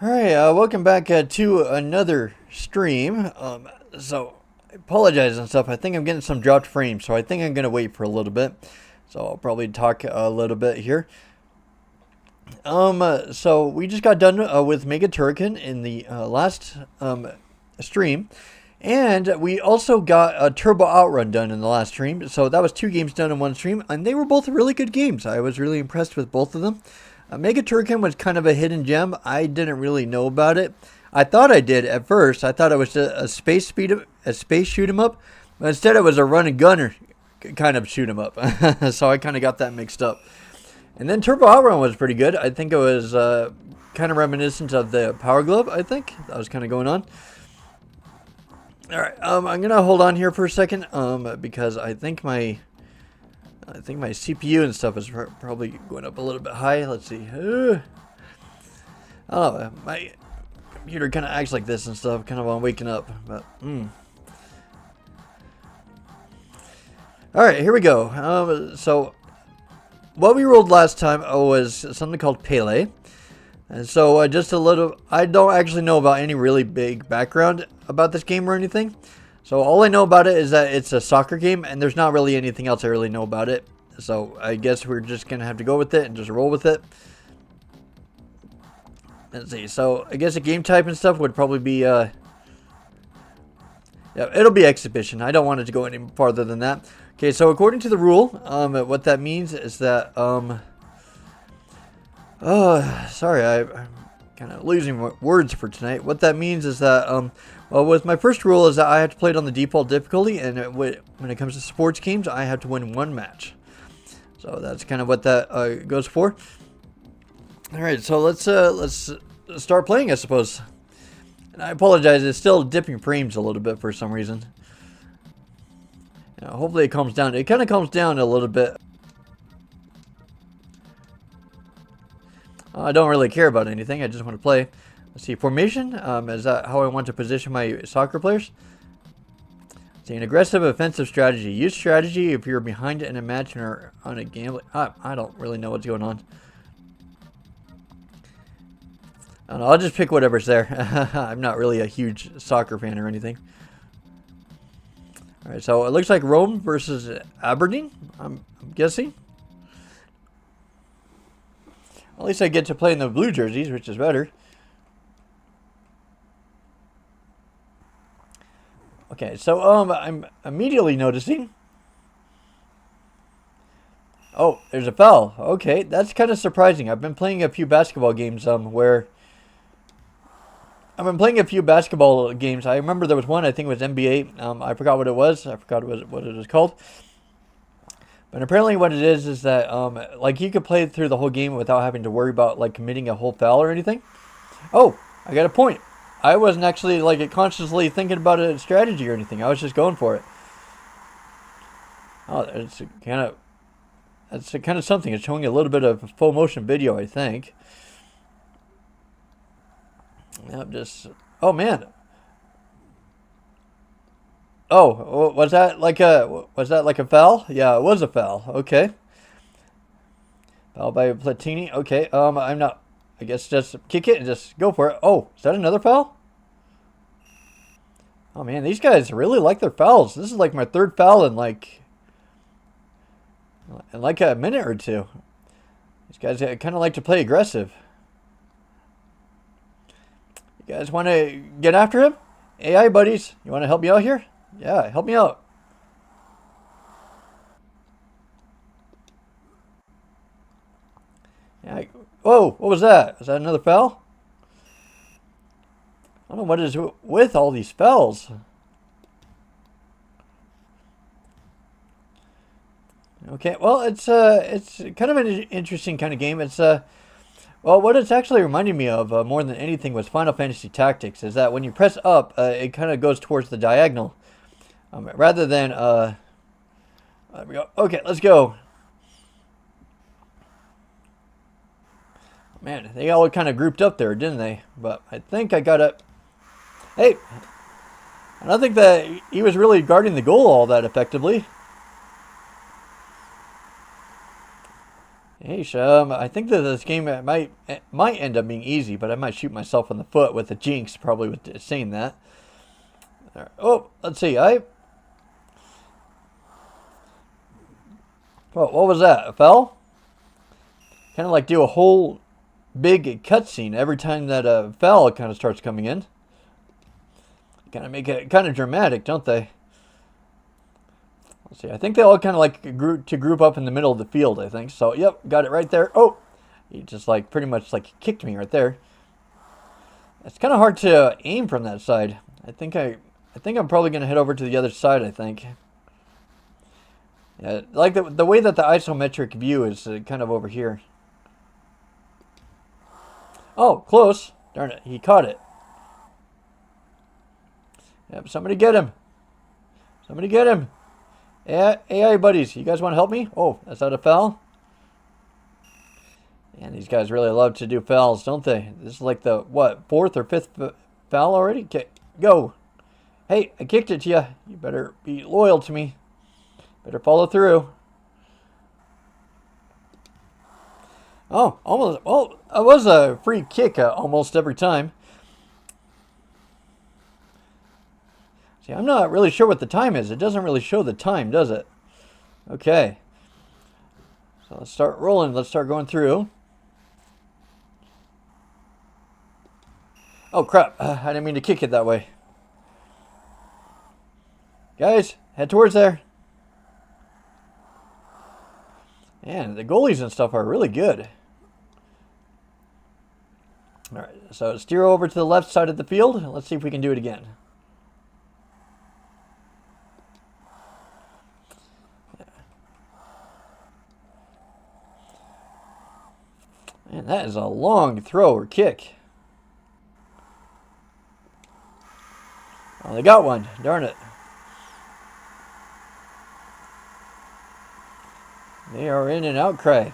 Alright, welcome back to another stream. So, I apologize and stuff. I think I'm getting some dropped frames, so I think I'm going to wait for a little bit. So, I'll probably talk a little bit here. So we just got done with Mega Turrican in the last stream. And we also got a Turbo Outrun done in the last stream. So that was 2 games done in one stream. And they were both really good games. I was really impressed with both of them. Mega Turrican was kind of a hidden gem. I didn't really know about it. I thought I did at first. I thought it was a space shoot 'em up. But instead it was a run and gunner kind of shoot 'em up. So I kind of got that mixed up. And then Turbo Outrun was pretty good. I think it was kind of reminiscent of the Power Glove, I think. That was kind of going on. Alright, I'm going to hold on here for a second because I think my CPU and stuff is probably going up a little bit high. Let's see. Oh, my computer kind of acts like this and stuff, kind of on waking up. But, Alright, here we go. So, what we rolled last time was something called Pele. And so just a little, I don't actually know about any really big background about this game or anything. So all I know about it is that it's a soccer game and there's not really anything else I really know about it. So I guess we're just going to have to go with it and just roll with it. Let's see. So I guess a game type and stuff would probably be, yeah, it'll be exhibition. I don't want it to go any farther than that. Okay, so according to the rule, what that means is that, sorry, I'm kind of losing words for tonight. What that means is that, well, with my first rule is that I have to play it on the default difficulty, and when it comes to sports games, I have to win 1 match. So that's kind of what that goes for. All right, so let's start playing, I suppose. And I apologize, it's still dipping frames a little bit for some reason. Hopefully it calms down. It kind of calms down a little bit. I don't really care about anything. I just want to play. Let's see. Formation. Is that how I want to position my soccer players? Let's see. An aggressive offensive strategy. Use strategy if you're behind in a match or on a gambling. I don't really know what's going on. I don't know, I'll just pick whatever's there. I'm not really a huge soccer fan or anything. Alright, so it looks like Rome versus Aberdeen, I'm guessing. At least I get to play in the blue jerseys, which is better. Okay, so I'm immediately noticing. Oh, there's a foul. Okay, that's kind of surprising. I've been playing a few basketball games where I've been playing a few basketball games. I remember there was one, I think it was NBA. I forgot what it was. I forgot what it was called. But apparently what it is that, like, you could play through the whole game without having to worry about, like, committing a whole foul or anything. Oh, I got a point. I wasn't actually, like, consciously thinking about a strategy or anything. I was just going for it. Oh, it's kind of something. It's showing a little bit of full motion video, I think. I'm just, oh man. Oh, was that like a foul? Yeah, it was a foul. Okay. Foul by Platini. Okay. I'm not, I guess just kick it and just go for it. Oh, is that another foul? Oh man, these guys really like their fouls. This is like my 3rd foul in like a minute or 2. These guys kind of like to play aggressive. You guys want to get after him? AI buddies, you want to help me out here? Yeah, help me out. Yeah. Whoa, what was that? Is that another foul? I don't know what is with all these fouls. Okay, well, it's kind of an interesting kind of game. It's well, what it's actually reminding me of more than anything was Final Fantasy Tactics. Is that when you press up, it kind of goes towards the diagonal, rather than there we go. Okay, let's go. Man, they all kind of grouped up there, didn't they? But I think I got it. Hey, I don't think that he was really guarding the goal all that effectively. Hey, I think that this game might end up being easy, but I might shoot myself in the foot with a jinx, probably with saying that. Right. Oh, let's see. What was that? A fell? Kind of like do a whole big cutscene every time that a foul kind of starts coming in. Kind of make it kind of dramatic, don't they? Let's see. I think they all kind of like group up in the middle of the field, I think. So, yep, got it right there. Oh, he just like pretty much like kicked me right there. It's kind of hard to aim from that side. I think I'm probably going to head over to the other side, I think. Yeah, like the way that the isometric view is kind of over here. Oh, close. Darn it, he caught it. Yep, somebody get him. Somebody get him. AI buddies, you guys want to help me? Oh, that's not a foul? And these guys really love to do fouls, don't they? This is like the, what, 4th or 5th foul already? Okay, go. Hey, I kicked it to you. You better be loyal to me. Better follow through. Oh, almost. Well, it was a free kick almost every time. See, I'm not really sure what the time is. It doesn't really show the time, does it? Okay. So let's start rolling. Let's start going through. Oh, crap. I didn't mean to kick it that way. Guys, head towards there. And the goalies and stuff are really good. All right, so steer over to the left side of the field. Let's see if we can do it again. Man, that is a long throw or kick. Oh, they got one. Darn it. They are in an outcry.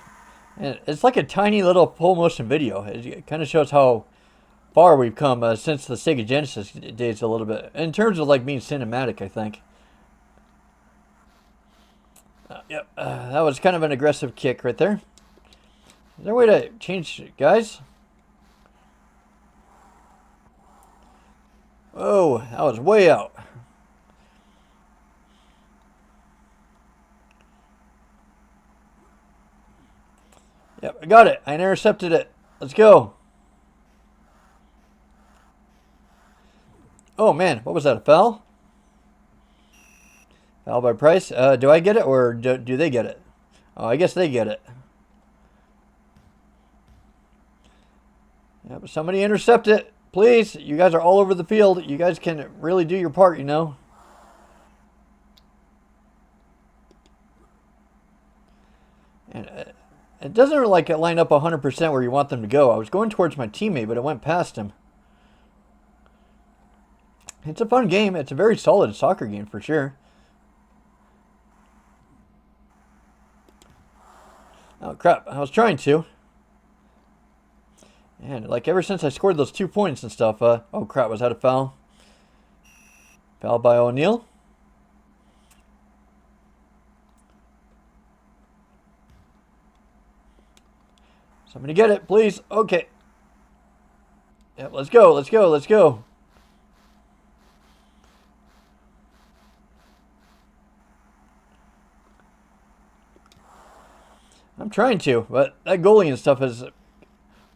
And it's like a tiny little full motion video. It kind of shows how far we've come since the Sega Genesis days a little bit. In terms of like being cinematic, I think. Yep, that was kind of an aggressive kick right there. Is there a way to change, guys? Oh, that was way out. Yep, I got it. I intercepted it. Let's go. Oh, man. What was that? A foul? Foul by Price. Do I get it or do they get it? Oh, I guess they get it. Yep, somebody intercept it. Please. You guys are all over the field. You guys can really do your part, you know. And it doesn't like line up 100% where you want them to go. I was going towards my teammate, but it went past him. It's a fun game. It's a very solid soccer game for sure. Oh, crap. I was trying to. And like ever since I scored those 2 points and stuff, oh crap, was that a foul? Foul by O'Neal. Somebody get it, please. Okay. Yep, let's go, let's go, let's go. I'm trying to, but that goalie and stuff is,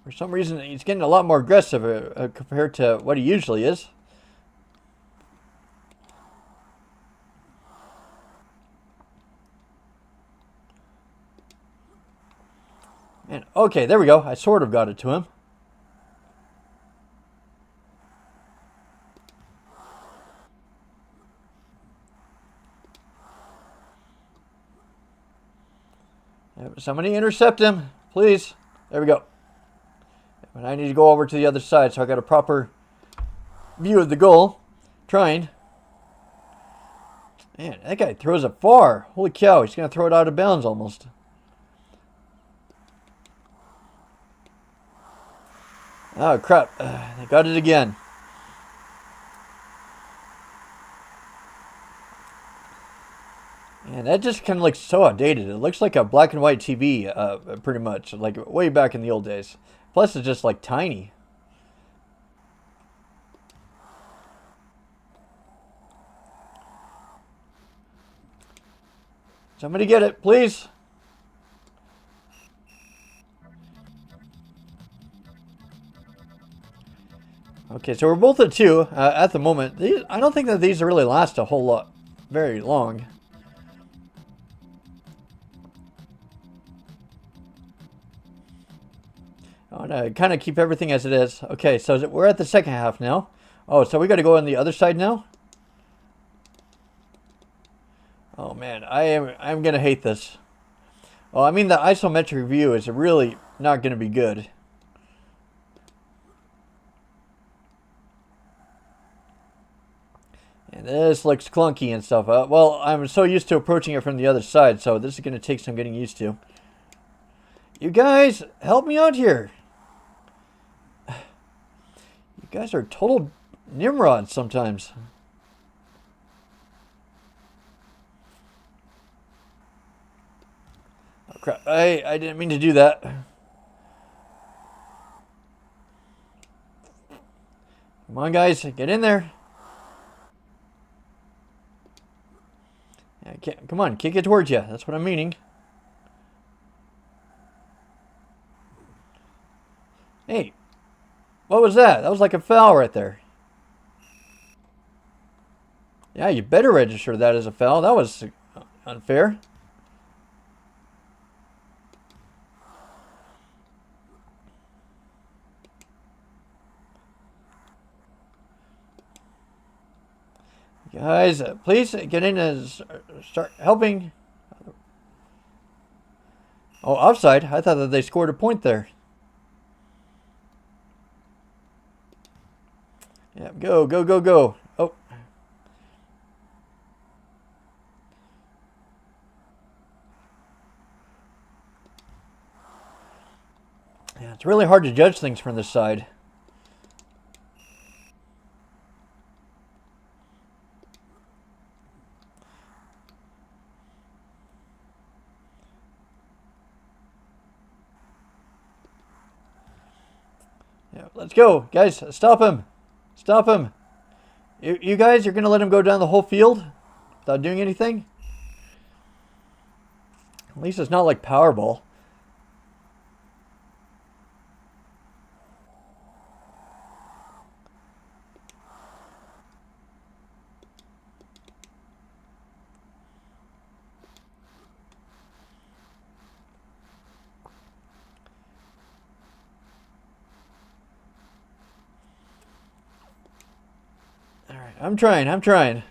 for some reason, he's getting a lot more aggressive compared to what he usually is. And okay, there we go. I sort of got it to him. Somebody intercept him, please. There we go. And I need to go over to the other side so I got a proper view of the goal. Trying. Man, that guy throws it far. Holy cow, he's going to throw it out of bounds almost. Oh, crap. They got it again. And that just kind of looks so outdated. It looks like a black and white TV, pretty much, like way back in the old days. Plus, it's just like tiny. Somebody get it, please. Okay, so we're both at 2 at the moment. I don't think that these really last a whole lot, very long. I want to kind of keep everything as it is. Okay, so we're at the second half now. Oh, so we got to go on the other side now? Oh man, I'm gonna hate this. Well, I mean the isometric view is really not gonna be good. And this looks clunky and stuff. Well, I'm so used to approaching it from the other side, so this is gonna take some getting used to. You guys, help me out here. You guys are total nimrods sometimes. Crap, I didn't mean to do that. Come on, guys, get in there. Come on, kick it towards you. That's what I'm meaning. Hey, what was that? That was like a foul right there. Yeah, you better register that as a foul. That was unfair. Guys, please get in and start helping. Oh, offside. I thought that they scored a point there. Yeah, go, go, go, go. Oh. Yeah, it's really hard to judge things from this side. Yeah, let's go. Guys, stop him. Stop him. You guys, you're going to let him go down the whole field without doing anything? At least it's not like Powerball. I'm trying.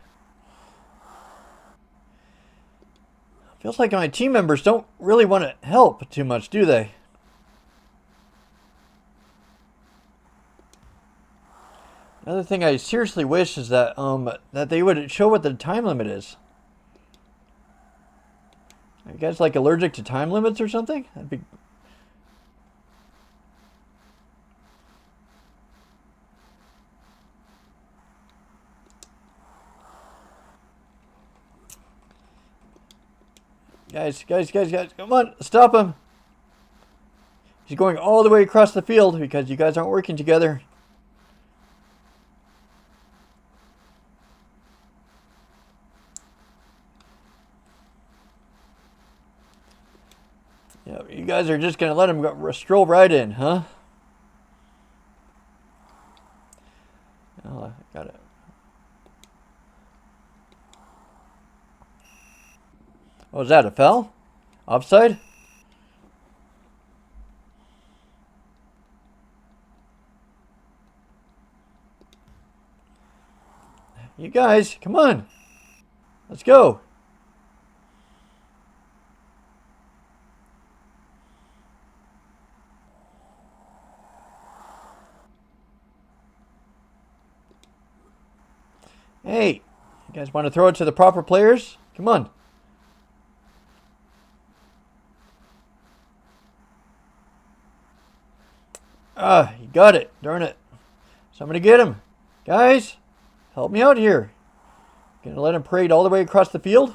Feels like my team members don't really want to help too much, do they? Another thing I seriously wish is that that they would show what the time limit is. Are you guys like allergic to time limits or something? That'd be... Guys, come on, stop him. He's going all the way across the field because you guys aren't working together. Yeah, you guys are just going to let him go, stroll right in, huh? Oh, I got it. What was that, a foul? Offside? You guys, come on. Let's go. Hey, you guys want to throw it to the proper players? Come on. Ah, you got it. Darn it. Somebody get him. Guys, help me out here. Gonna let him parade all the way across the field?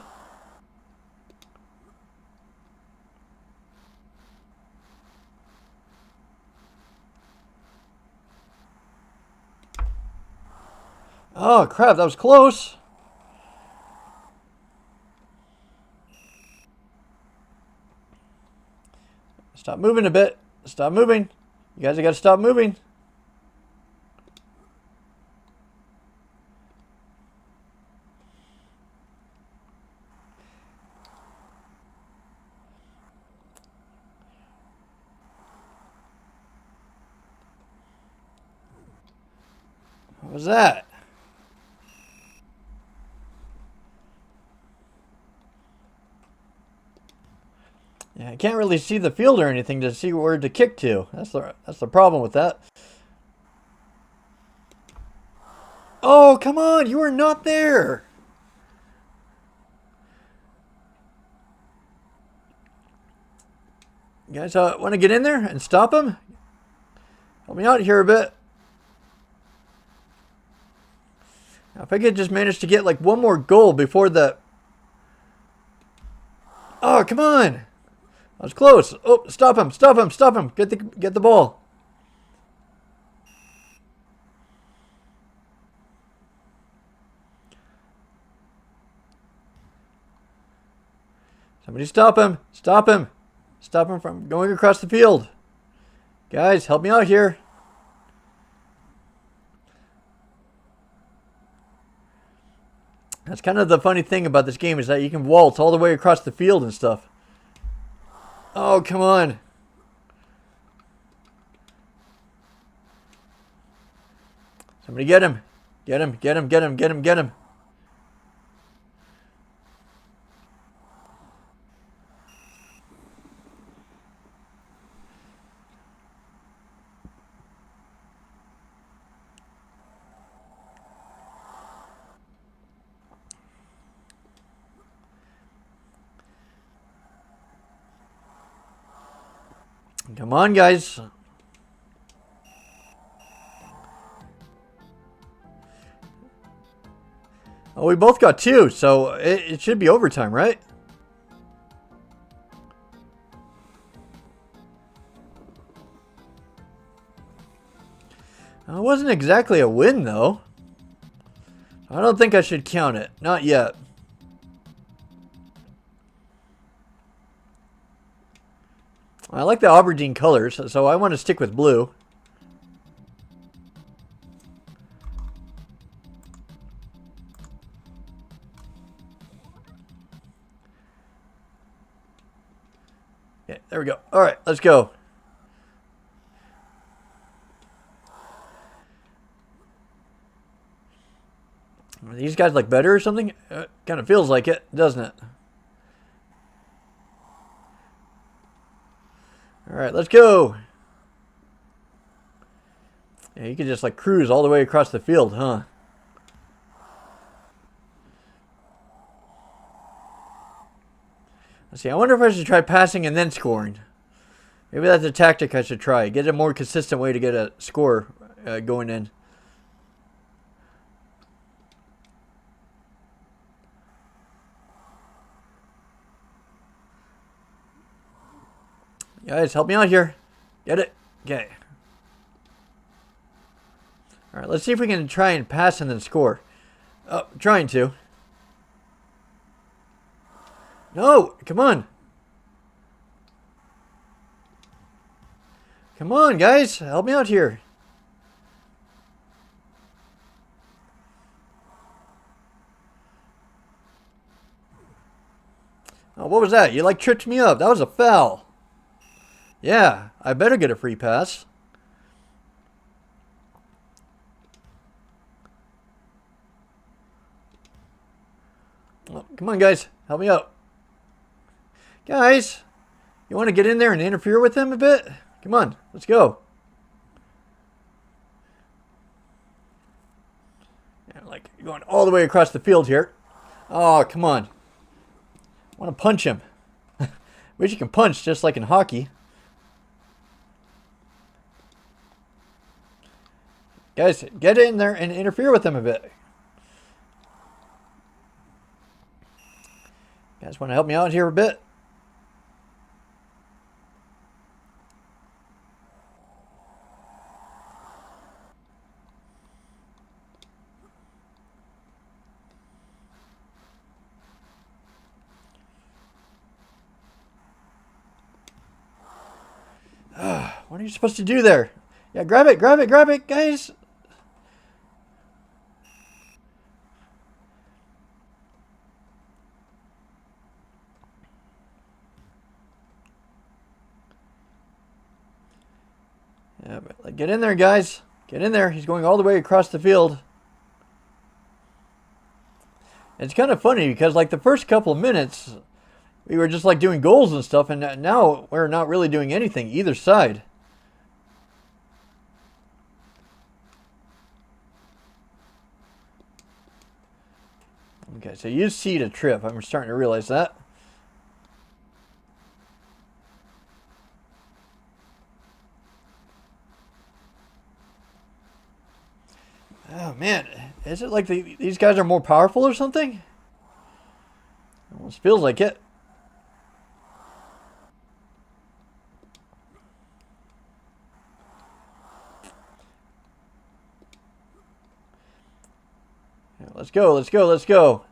Oh, crap. That was close. Stop moving a bit. Stop moving. You guys have got to stop moving. What was that? Yeah, I can't really see the field or anything to see where to kick to. That's the problem with that. Oh, come on. You are not there. You guys want to get in there and stop him? Help me out here a bit. Now, if I could just manage to get like one more goal before the... Oh, come on. That was close. Oh, stop him. Stop him. Stop him. Get the ball. Somebody stop him. Stop him. Stop him from going across the field. Guys, help me out here. That's kind of the funny thing about this game is that you can waltz all the way across the field and stuff. Oh, come on. Somebody get him. Get him, get him, get him, get him, get him. Come on, guys. Oh, we both got two, so it should be overtime, right? It wasn't exactly a win, though. I don't think I should count it. Not yet. I like the Aubergine colors, so I want to stick with blue. Yeah, there we go. All right, let's go. Are these guys like better or something? Kind of feels like it, doesn't it? All right, let's go. Yeah, you can just like cruise all the way across the field, huh? Let's see. I wonder if I should try passing and then scoring. Maybe that's a tactic I should try. Get a more consistent way to get a score going in. Guys, help me out here. Get it? Okay. All right, let's see if we can try and pass and then score. Oh, trying to. No, come on. Come on, guys. Help me out here. Oh, what was that? You like tripped me up. That was a foul. Yeah, I better get a free pass. Oh, come on, guys. Help me out. Guys, you want to get in there and interfere with him a bit? Come on, let's go. Yeah, like going all the way across the field here. Oh, come on. I want to punch him. Wish you can punch just like in hockey. Guys, get in there and interfere with him a bit. You guys want to help me out here a bit? What are you supposed to do there? Yeah, grab it, guys. Yeah, but get in there, guys. Get in there. He's going all the way across the field. It's kind of funny because like the first couple of minutes, we were just like doing goals and stuff, and now we're not really doing anything either side. Okay, so use C to trip. I'm starting to realize that. Oh man, is it like these guys are more powerful or something? Almost feels like it. Yeah, let's go, let's go, let's go.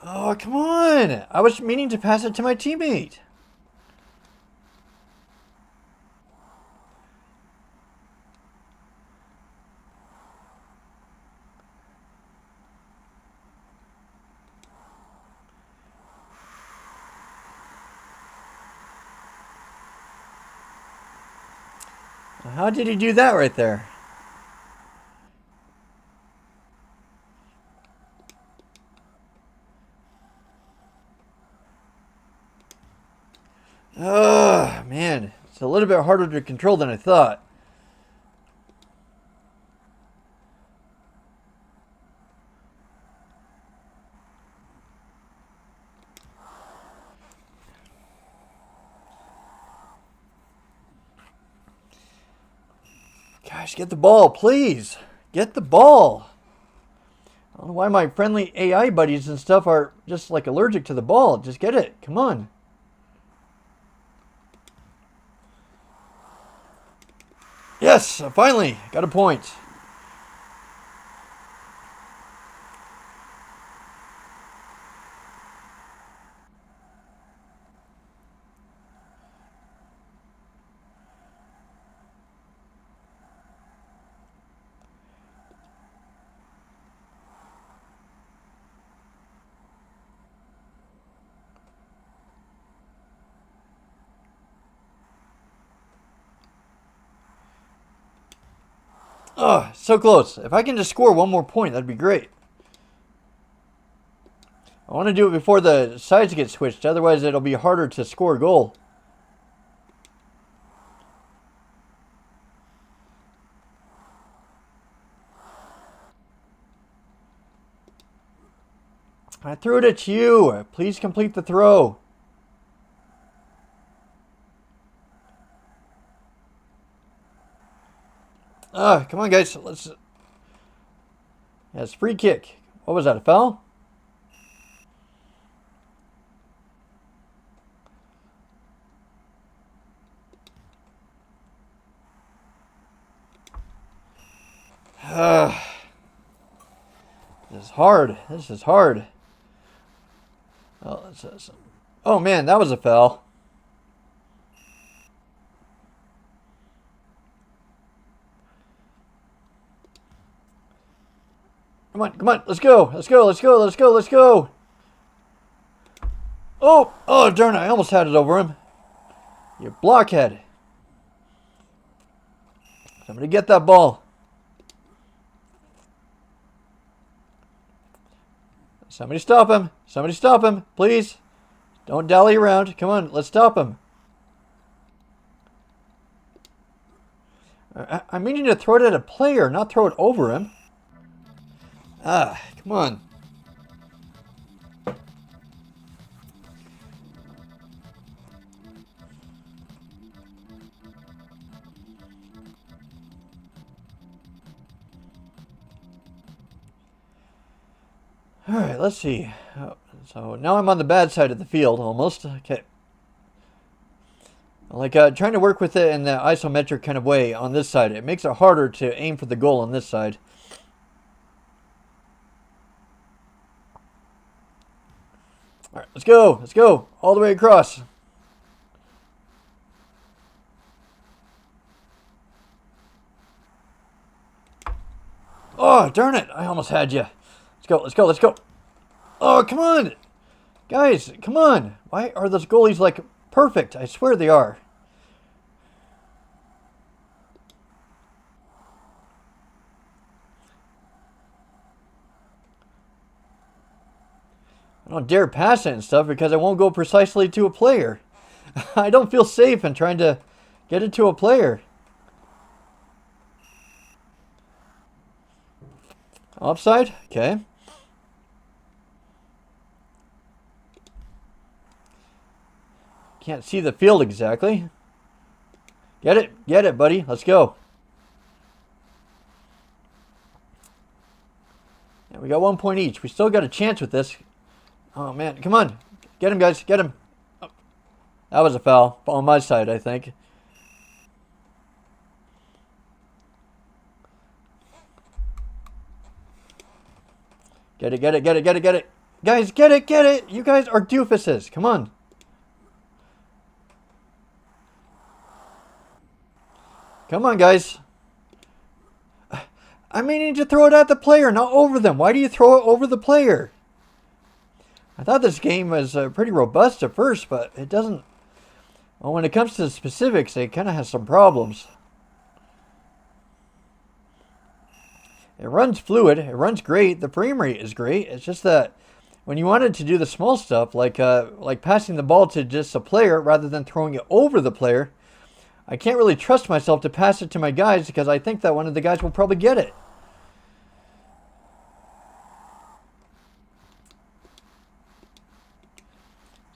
Oh, come on! I was meaning to pass it to my teammate. How did he do that right there? Oh, man. It's a little bit harder to control than I thought. Gosh, get the ball, please. Get the ball. I don't know why my friendly AI buddies and stuff are just like allergic to the ball. Just get it. Come on. Yes, finally got a point. Oh, so close. If I can just score one more point, that'd be great. I want to do it before the sides get switched. Otherwise, it'll be harder to score a goal. I threw it at you. Please complete the throw. Come on, guys. Let's. Yeah, it's free kick. What was that? A foul? This is hard. This is hard. Oh man, that was a foul. Come on, come on, let's go, let's go, let's go, let's go, let's go. Oh, darn it, I almost had it over him. You blockhead. Somebody get that ball. Somebody stop him. Somebody stop him, please. Don't dally around. Come on, let's stop him. I'm meaning to throw it at a player, not throw it over him. Come on. Alright, let's see. So now I'm on the bad side of the field, almost. Okay. Like trying to work with it in the isometric kind of way on this side. It makes it harder to aim for the goal on this side. All right, let's go. Let's go. All the way across. Oh, darn it. I almost had you. Let's go. Let's go. Let's go. Oh, come on. Guys, come on. Why are those goalies like perfect? I swear they are. I don't dare pass it and stuff because I won't go precisely to a player. I don't feel safe in trying to get it to a player. Offside? Okay. Can't see the field exactly. Get it, buddy. Let's go. Yeah, we got 1 point each. We still got a chance with this. Oh, man. Come on. Get him, guys. Get him. Oh, that was a foul on my side, I think. Get it, get it, get it, get it, get it. Guys, get it, get it. You guys are doofuses. Come on. Come on, guys. I mean, to throw it at the player, not over them. Why do you throw it over the player? I thought this game was pretty robust at first, but it doesn't... Well, when it comes to the specifics, it kind of has some problems. It runs fluid. It runs great. The frame rate is great. It's just that when you wanted to do the small stuff, like passing the ball to just a player rather than throwing it over the player, I can't really trust myself to pass it to my guys because I think that one of the guys will probably get it.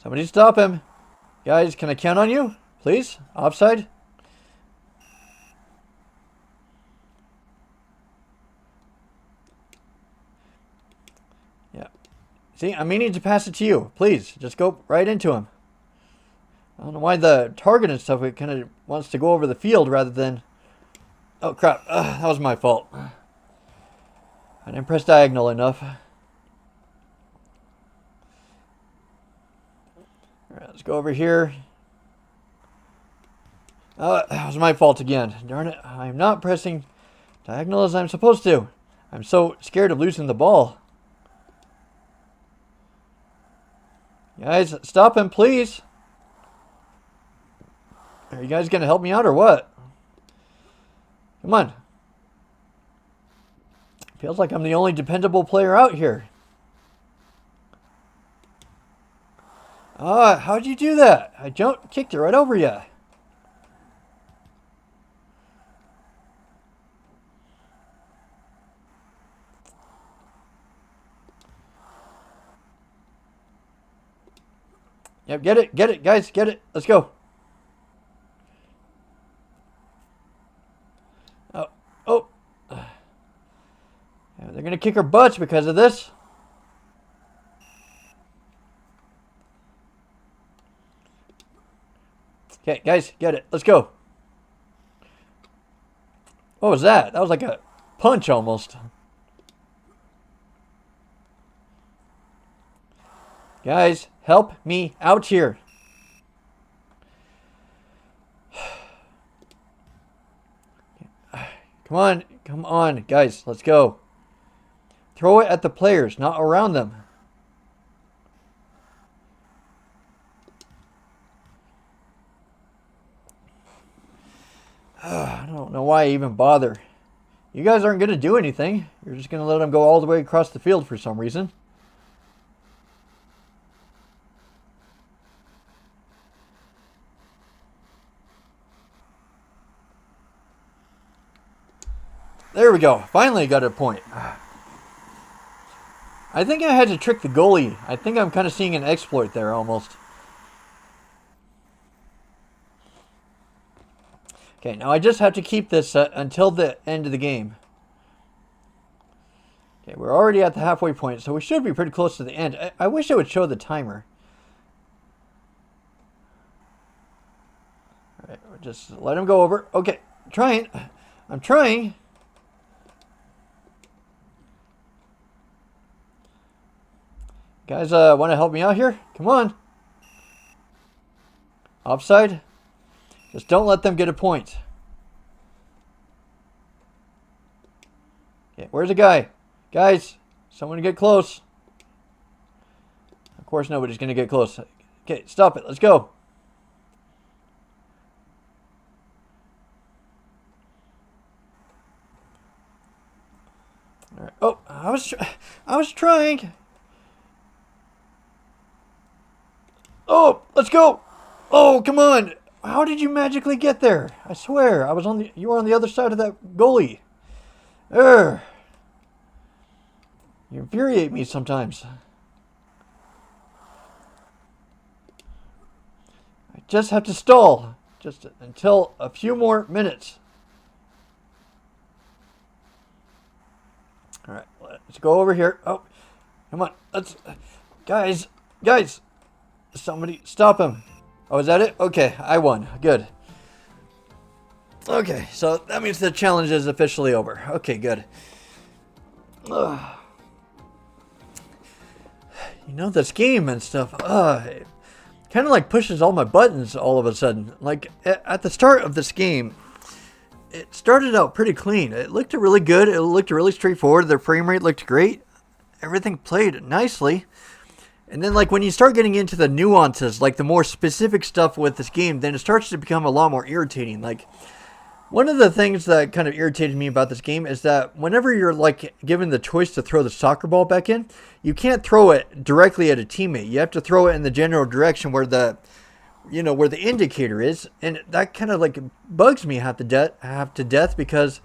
Somebody stop him. Guys, can I count on you? Please? Offside? Yeah. See, I'm meaning to pass it to you. Please, just go right into him. I don't know why the target and stuff, it kind of wants to go over the field rather than... Oh, crap. That was my fault. I didn't press diagonal enough. Alright, let's go over here. That was my fault again. Darn it. I'm not pressing diagonal as I'm supposed to. I'm so scared of losing the ball. Guys, stop him, please. Are you guys going to help me out or what? Come on. Feels like I'm the only dependable player out here. How'd you do that? I kicked it right over you. Yep, get it, guys, get it. Let's go. Oh. Yeah, they're going to kick our butts because of this. Okay, guys, get it. Let's go. What was that? That was like a punch almost. Guys, help me out here. Come on, guys, let's go. Throw it at the players, not around them. I don't know why I even bother. You guys aren't going to do anything. You're just going to let them go all the way across the field for some reason. There we go. Finally got a point. I think I had to trick the goalie. I think I'm kind of seeing an exploit there almost. Okay, now I just have to keep this until the end of the game. Okay, we're already at the halfway point, so we should be pretty close to the end. I wish it would show the timer. Alright, just let him go over. Okay, trying. I'm trying. Guys, want to help me out here? Come on. Offside. Just don't let them get a point. Okay, where's the guy? Guys, someone get close. Of course, nobody's going to get close. Okay, stop it. Let's go. All right. Oh, I was trying. Oh, let's go. Oh, come on. How did you magically get there? I swear, you were on the other side of that goalie. Urgh. You infuriate me sometimes. I just have to stall. Just until a few more minutes. Alright, let's go over here. Oh, come on. Guys. Somebody stop him. Oh, is that it? Okay, I won. Good. Okay, so that means the challenge is officially over. Okay, good. Ugh. You know, this game and stuff, it kind of like pushes all my buttons all of a sudden. Like, at the start of this game, it started out pretty clean. It looked really good. It looked really straightforward. The frame rate looked great. Everything played nicely. And then, like, when you start getting into the nuances, like the more specific stuff with this game, then it starts to become a lot more irritating. Like, one of the things that kind of irritated me about this game is that whenever you're, like, given the choice to throw the soccer ball back in, you can't throw it directly at a teammate. You have to throw it in the general direction where the indicator is. And that kind of, like, bugs me half to death because,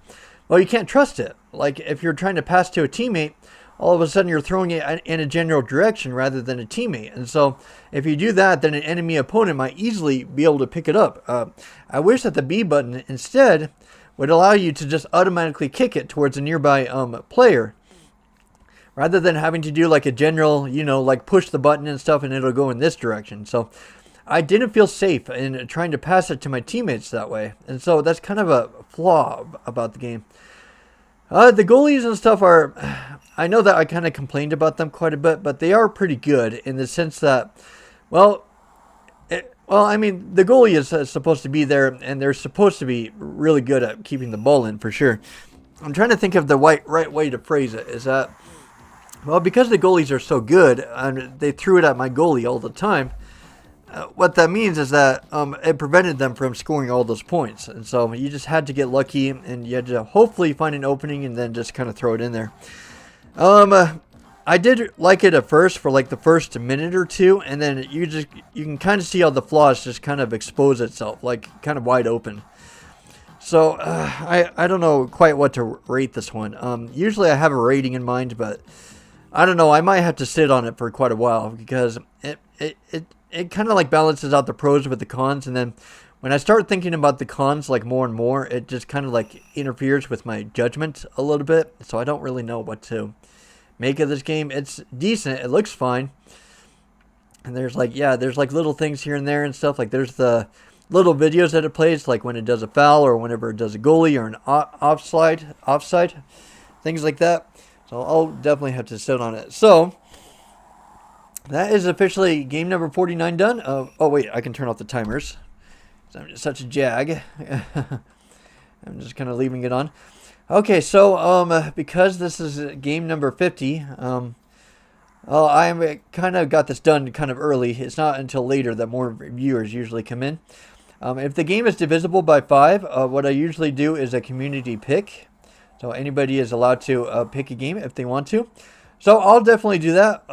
well, you can't trust it. Like, if you're trying to pass to a teammate, all of a sudden you're throwing it in a general direction rather than a teammate. And so if you do that, then an enemy opponent might easily be able to pick it up. I wish that the B button instead would allow you to just automatically kick it towards a nearby player rather than having to do like a general, like push the button and stuff and it'll go in this direction. So I didn't feel safe in trying to pass it to my teammates that way. And so that's kind of a flaw about the game. The goalies and stuff I know that I kind of complained about them quite a bit, but they are pretty good in the sense that, the goalie is supposed to be there, and they're supposed to be really good at keeping the ball in, for sure. I'm trying to think of the right way to phrase it, is that, well, because the goalies are so good, and they threw it at my goalie all the time, what that means is that it prevented them from scoring all those points. And so you just had to get lucky, and you had to hopefully find an opening and then just kind of throw it in there. I did like it at first for like the first minute or two, and then you can kind of see how the flaws just kind of expose itself, like kind of wide open. So I don't know quite what to rate this one. Usually I have a rating in mind, but I don't know. I might have to sit on it for quite a while because it kind of like balances out the pros with the cons, and then when I start thinking about the cons like more and more, it just kind of like interferes with my judgment a little bit. So I don't really know what to make of this game. It's decent. It looks fine. And there's like little things here and there and stuff. Like there's the little videos that it plays, like when it does a foul or whenever it does a goalie or an offside, things like that. So I'll definitely have to sit on it. So that is officially game number 49 done. Oh wait, I can turn off the timers. I'm just such a jag. I'm just kind of leaving it on. Okay, so because this is game number 50, I kind of got this done kind of early. It's not until later that more viewers usually come in. If the game is divisible by 5, what I usually do is a community pick. So anybody is allowed to pick a game if they want to. So I'll definitely do that.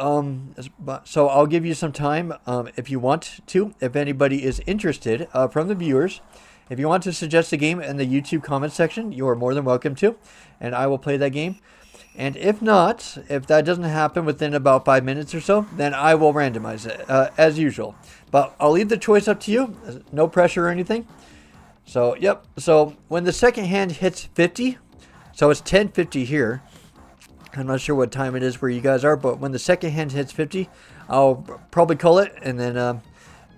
So I'll give you some time if you want to. If anybody is interested from the viewers, if you want to suggest a game in the YouTube comment section, you are more than welcome to. And I will play that game. And if not, if that doesn't happen within about 5 minutes or so, then I will randomize it as usual. But I'll leave the choice up to you. No pressure or anything. So, yep. So when the second hand hits 50, so it's 10:50 here. I'm not sure what time it is where you guys are, but when the second hand hits 50, I'll probably call it. And then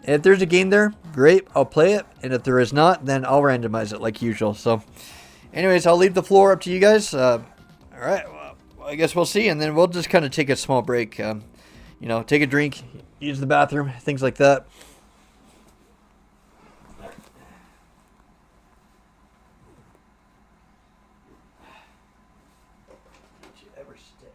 if there's a game there, great, I'll play it. And if there is not, then I'll randomize it like usual. So anyways, I'll leave the floor up to you guys. All right, well, I guess we'll see. And then we'll just kind of take a small break. take a drink, use the bathroom, things like that. Don't you ever stick.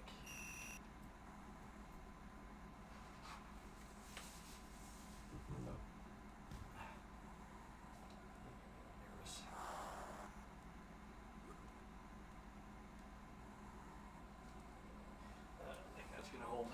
I don't think that's gonna hold.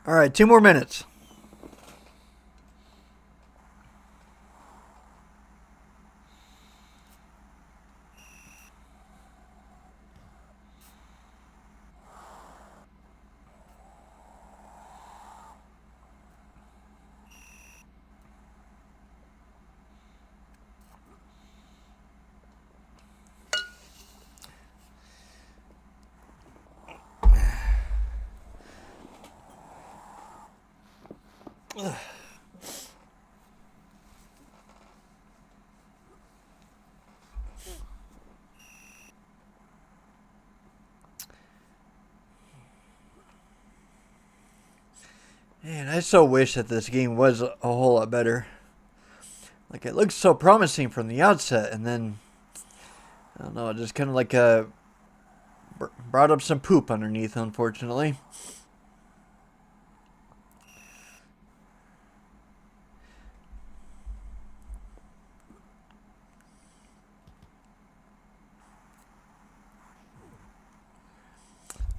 All right, 2 more minutes. Man, I so wish that this game was a whole lot better. Like, it looks so promising from the outset, and then, I don't know, it just kind of like brought up some poop underneath, unfortunately.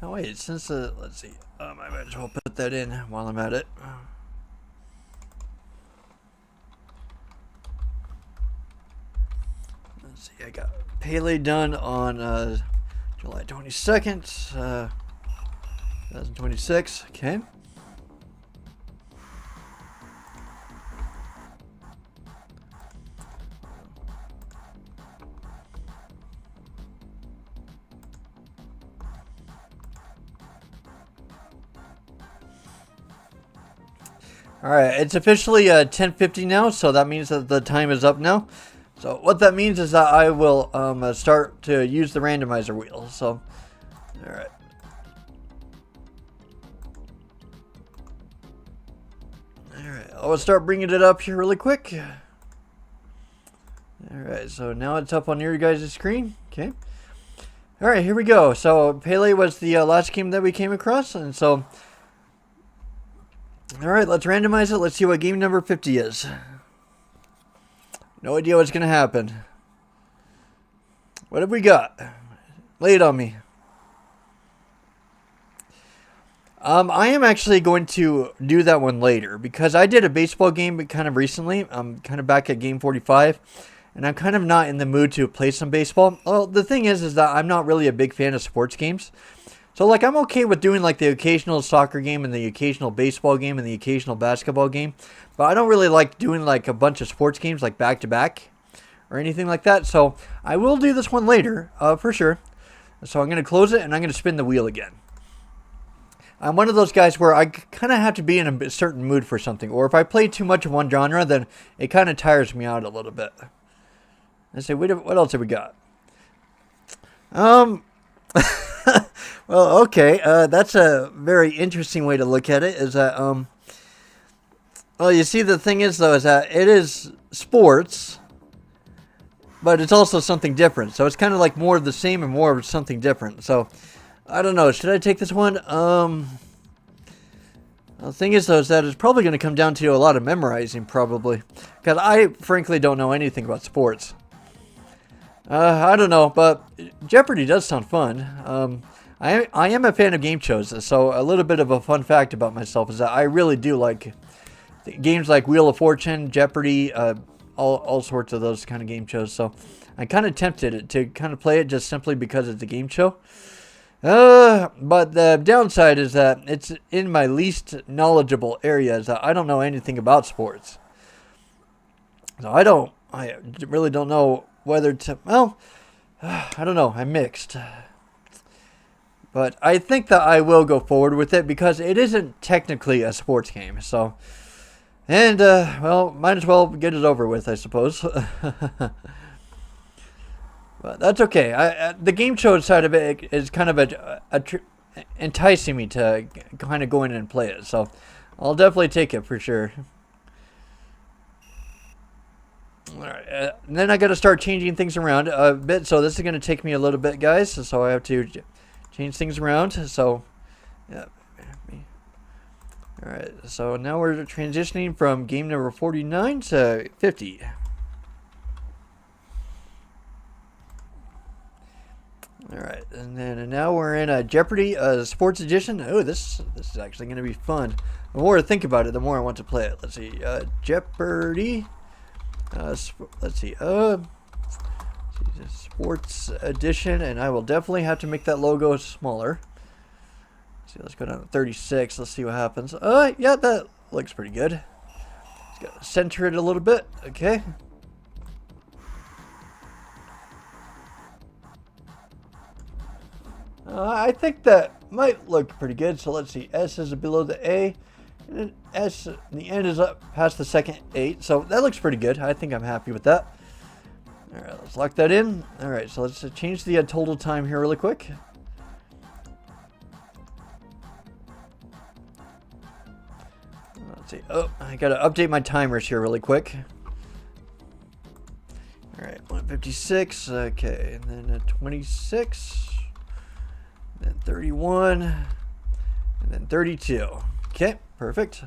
Oh wait, let's see, I might as well put that in while I'm at it. Let's see, I got Pele done on July 22nd, 2026, okay. Alright, it's officially 10:50 now, so that means that the time is up now. So what that means is that I will start to use the randomizer wheel. So, alright. Alright, I'll start bringing it up here really quick. Alright, so now it's up on your guys' screen. Okay. Alright, here we go. So Pele was the last game that we came across, and so... Alright, let's randomize it. Let's see what game number 50 is. No idea what's going to happen. What have we got? Lay it on me. I am actually going to do that one later because I did a baseball game kind of recently. I'm kind of back at game 45 and I'm kind of not in the mood to play some baseball. Well, the thing is that I'm not really a big fan of sports games. So, like, I'm okay with doing, like, the occasional soccer game and the occasional baseball game and the occasional basketball game. But I don't really like doing, like, a bunch of sports games, like, back-to-back or anything like that. So, I will do this one later, for sure. So, I'm going to close it, and I'm going to spin the wheel again. I'm one of those guys where I kind of have to be in a certain mood for something. Or if I play too much of one genre, then it kind of tires me out a little bit. Let's see, what else have we got? Well, okay, that's a very interesting way to look at it, is that, well, you see, the thing is, though, is that it is sports, but it's also something different, so it's kind of like more of the same and more of something different, so, I don't know, should I take this one? The thing is, though, is that it's probably going to come down to a lot of memorizing, probably, because I, frankly, don't know anything about sports. I don't know, but Jeopardy does sound fun. I am a fan of game shows, so a little bit of a fun fact about myself is that I really do like games like Wheel of Fortune, Jeopardy, all sorts of those kind of game shows. So I'm kind of tempted to kind of play it just simply because it's a game show. But the downside is that it's in my least knowledgeable areas. I don't know anything about sports. So I really don't know whether to, well, I don't know, I'm mixed. But I think that I will go forward with it because it isn't technically a sports game. So, and, well, might as well get it over with, I suppose. But that's okay. The game show side of it is kind of enticing me to kind of go in and play it. So, I'll definitely take it for sure. Alright, and then I got to start changing things around a bit. So, this is going to take me a little bit, guys. So, I have to change things around. So, yeah. Alright, so now we're transitioning from game number 49 to 50. Alright, and now we're in a Jeopardy Sports Edition. Oh, this is actually going to be fun. The more I think about it, the more I want to play it. Let's see, Jeopardy. Let's see, Sports Edition, and I will definitely have to make that logo smaller. Let's see, let's go down to 36. Let's see what happens. Yeah, that looks pretty good. Just gotta center it a little bit. Okay. I think that might look pretty good. So let's see. S is below the A. And then S, the end is up past the second 8. So that looks pretty good. I think I'm happy with that. Alright, let's lock that in. Alright, so let's change the total time here really quick. Let's see. Oh, I gotta update my timers here really quick. Alright, 156. Okay, and then 26. Then 31. And then 32. Okay, perfect.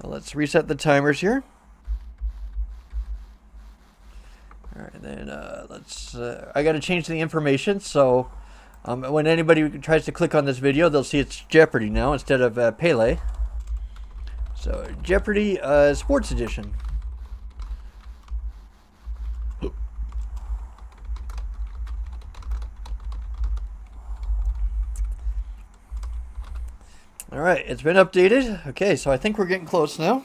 So let's reset the timers here. Alright, then let's, I gotta change the information, so when anybody tries to click on this video, they'll see it's Jeopardy now instead of Pele. So, Jeopardy Sports Edition. Alright, it's been updated. Okay, so I think we're getting close now.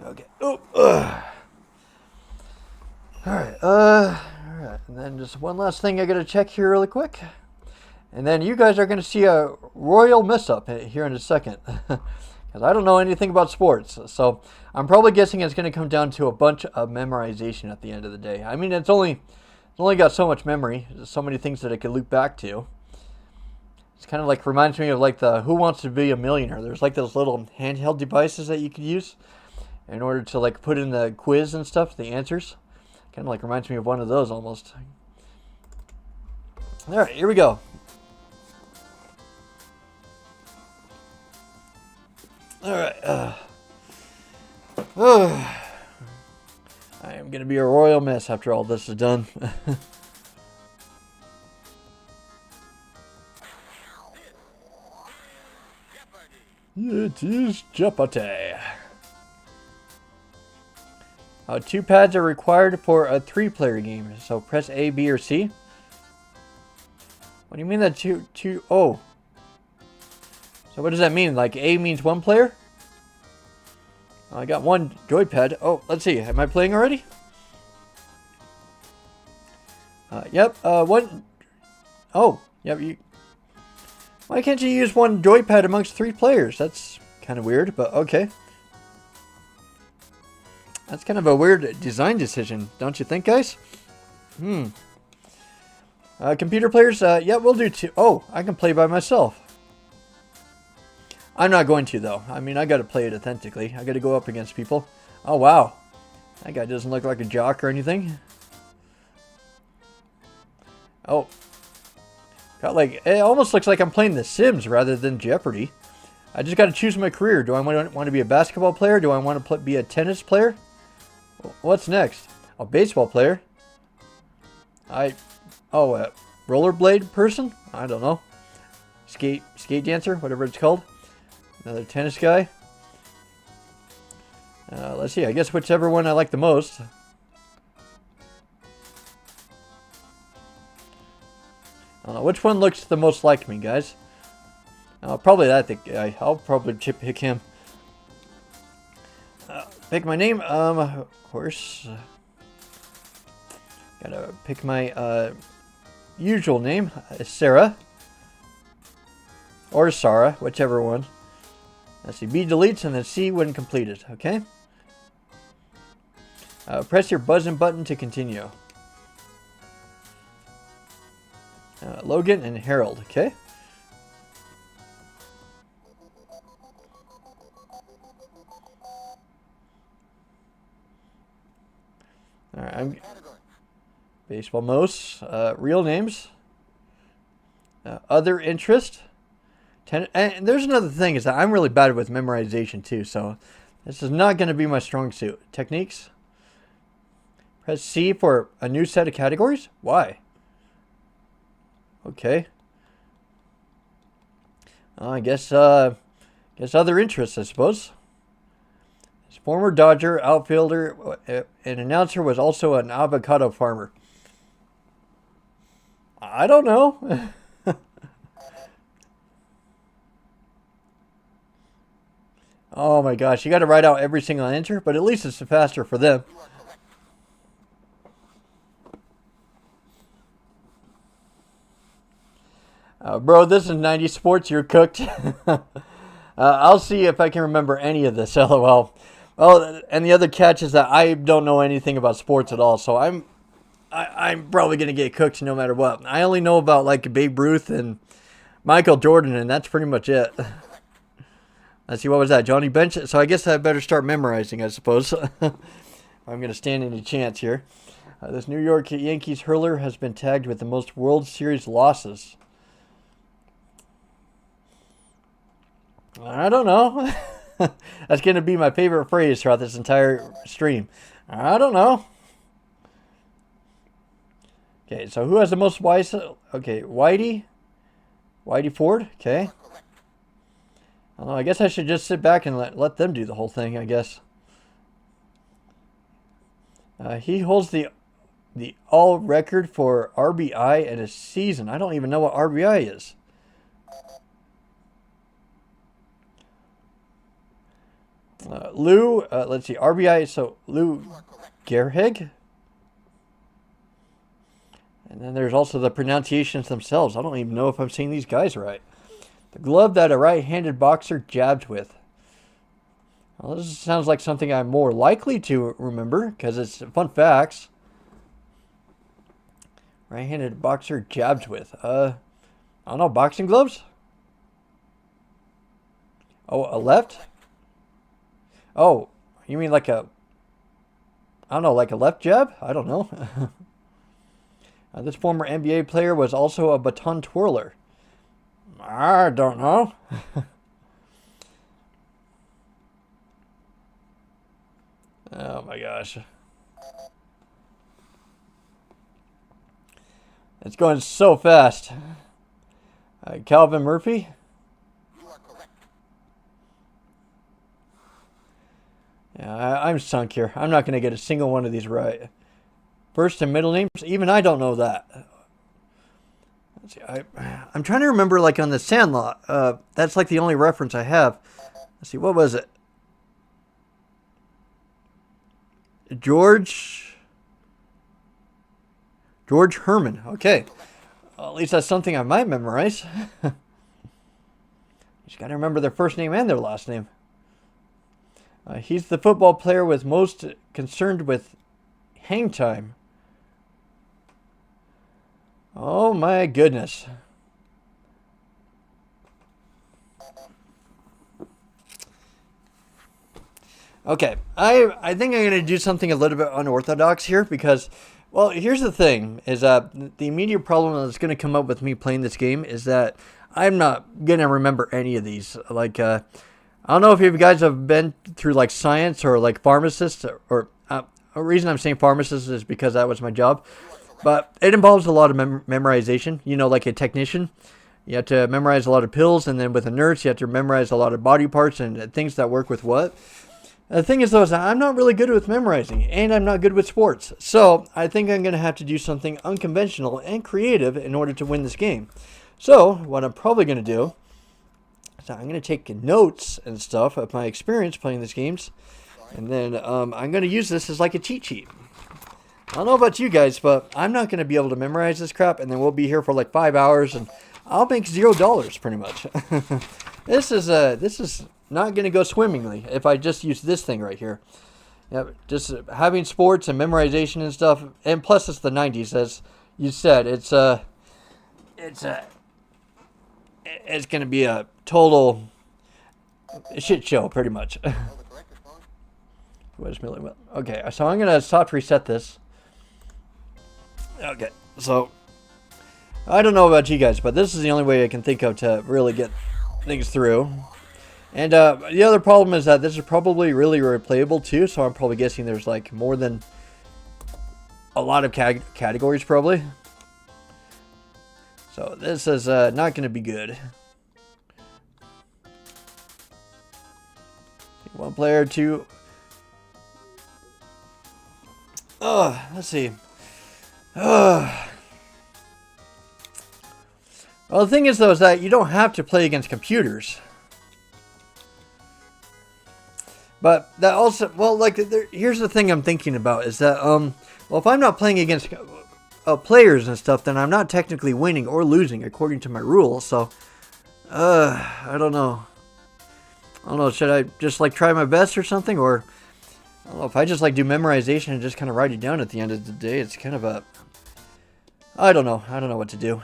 Okay. Oh, Alright, and then just one last thing I gotta check here really quick. And then you guys are gonna see a royal mess up here in a second. Because I don't know anything about sports. So I'm probably guessing it's gonna come down to a bunch of memorization at the end of the day. I mean, it's only got so much memory. There's so many things that I could loop back to. It's kind of like, reminds me of like the Who Wants to Be a Millionaire. There's like those little handheld devices that you could use in order to like put in the quiz and stuff, the answers. Kind of like reminds me of one of those almost. Alright, here we go. Alright. I am going to be a royal mess after all this is done. It is Jeopardy. 2 pads are required for a 3-player game. So press A, B, or C. What do you mean that two? Oh. So what does that mean? Like A means one player? I got one joypad. Oh, let's see. Am I playing already? Yep. One. Oh, yep. Why can't you use one joypad amongst 3 players? That's kind of weird, but okay. That's kind of a weird design decision, don't you think, guys? Computer players, yeah, we'll do 2. Oh, I can play by myself. I'm not going to, though. I mean, I got to play it authentically. I got to go up against people. Oh, wow. That guy doesn't look like a jock or anything. Oh. Got like, it almost looks like I'm playing The Sims rather than Jeopardy. I just got to choose my career. Do I want to be a basketball player? Do I want to be a tennis player? What's next? A baseball player? Rollerblade person? I don't know. Skate dancer, whatever it's called. Another tennis guy. Let's see. I guess whichever one I like the most. I don't know. Which one looks the most like me, guys? Probably that guy. I'll probably pick him. Pick my name. Of course. Gotta pick my usual name. Sarah. Or Sarah, whichever one. Let's see. B deletes and then C when completed. Okay. Press your button to continue. Logan and Harold. Okay. All right. I'm baseball most. Real names. Other interest. And there's another thing is that I'm really bad with memorization too, so this is not going to be my strong suit. Techniques. Press C for a new set of categories. Why? Okay. I guess other interests, I suppose. His former Dodger outfielder and announcer was also an avocado farmer. I don't know. Oh my gosh, you got to write out every single answer, but at least it's faster for them. Bro, this is 90 Sports. You're cooked. I'll see if I can remember any of this. LOL. Oh, and the other catch is that I don't know anything about sports at all, so I'm probably gonna get cooked no matter what. I only know about like Babe Ruth and Michael Jordan, and that's pretty much it. Let's see, what was that? Johnny Bench? So I guess I better start memorizing, I suppose. I'm going to stand any chance here. This New York Yankees hurler has been tagged with the most World Series losses. I don't know. That's going to be my favorite phrase throughout this entire stream. I don't know. Okay, so who has the most wise? Okay, Whitey Ford. Okay. I guess I should just sit back and let them do the whole thing, I guess. He holds the all record for RBI in a season. I don't even know what RBI is. Lou, let's see, RBI, so Lou Gehrig. And then there's also the pronunciations themselves. I don't even know if I'm saying these guys right. The glove that a right-handed boxer jabbed with. Well, this sounds like something I'm more likely to remember because it's fun facts. Right-handed boxer jabbed with. I don't know, boxing gloves? Oh, a left? Oh, you mean like a... I don't know, like a left jab? I don't know. This former NBA player was also a baton twirler. I don't know. Oh my gosh. It's going so fast. Calvin Murphy. Yeah, I'm sunk here. I'm not going to get a single one of these right. First and middle names, even I don't know that. Let's see, I'm trying to remember, like, on the Sandlot. That's, like, the only reference I have. Let's see, what was it? George Herman. Okay. Well, at least that's something I might memorize. Just got to remember their first name and their last name. He's the football player with most concerned with hang time. Oh my goodness. Okay, I think I'm going to do something a little bit unorthodox here because, well, here's the thing, is that the immediate problem that's going to come up with me playing this game is that I'm not going to remember any of these. Like, I don't know if you guys have been through, like, science or, like, pharmacists, or a reason I'm saying pharmacist is because that was my job. But it involves a lot of memorization, you know, like a technician. You have to memorize a lot of pills, and then with a nurse, you have to memorize a lot of body parts and things that work with what. The thing is, though, is I'm not really good with memorizing, and I'm not good with sports. So I think I'm going to have to do something unconventional and creative in order to win this game. So what I'm probably going to do is I'm going to take notes and stuff of my experience playing these games, and then I'm going to use this as like a cheat sheet. I don't know about you guys, but I'm not going to be able to memorize this crap, and then we'll be here for like 5 hours, and I'll make $0 pretty much. This is not going to go swimmingly if I just use this thing right here. Yeah, just having sports and memorization and stuff, and plus it's the 90s, as you said. It's going to be a total shit show, pretty much. Okay, so I'm going to soft reset this. Okay, so I don't know about you guys, but this is the only way I can think of to really get things through. And the other problem is that this is probably really replayable too, so I'm probably guessing there's like more than a lot of categories probably. So this is not going to be good. One player, two. Let's see. Well, the thing is, though, is that you don't have to play against computers. But that also, well, like, here's the thing I'm thinking about is that, well, if I'm not playing against players and stuff, then I'm not technically winning or losing according to my rules. So, I don't know. Should I just, like, try my best or something? Or, I don't know, if I just, like, do memorization and just kind of write it down at the end of the day, it's kind of a, I don't know. I don't know what to do.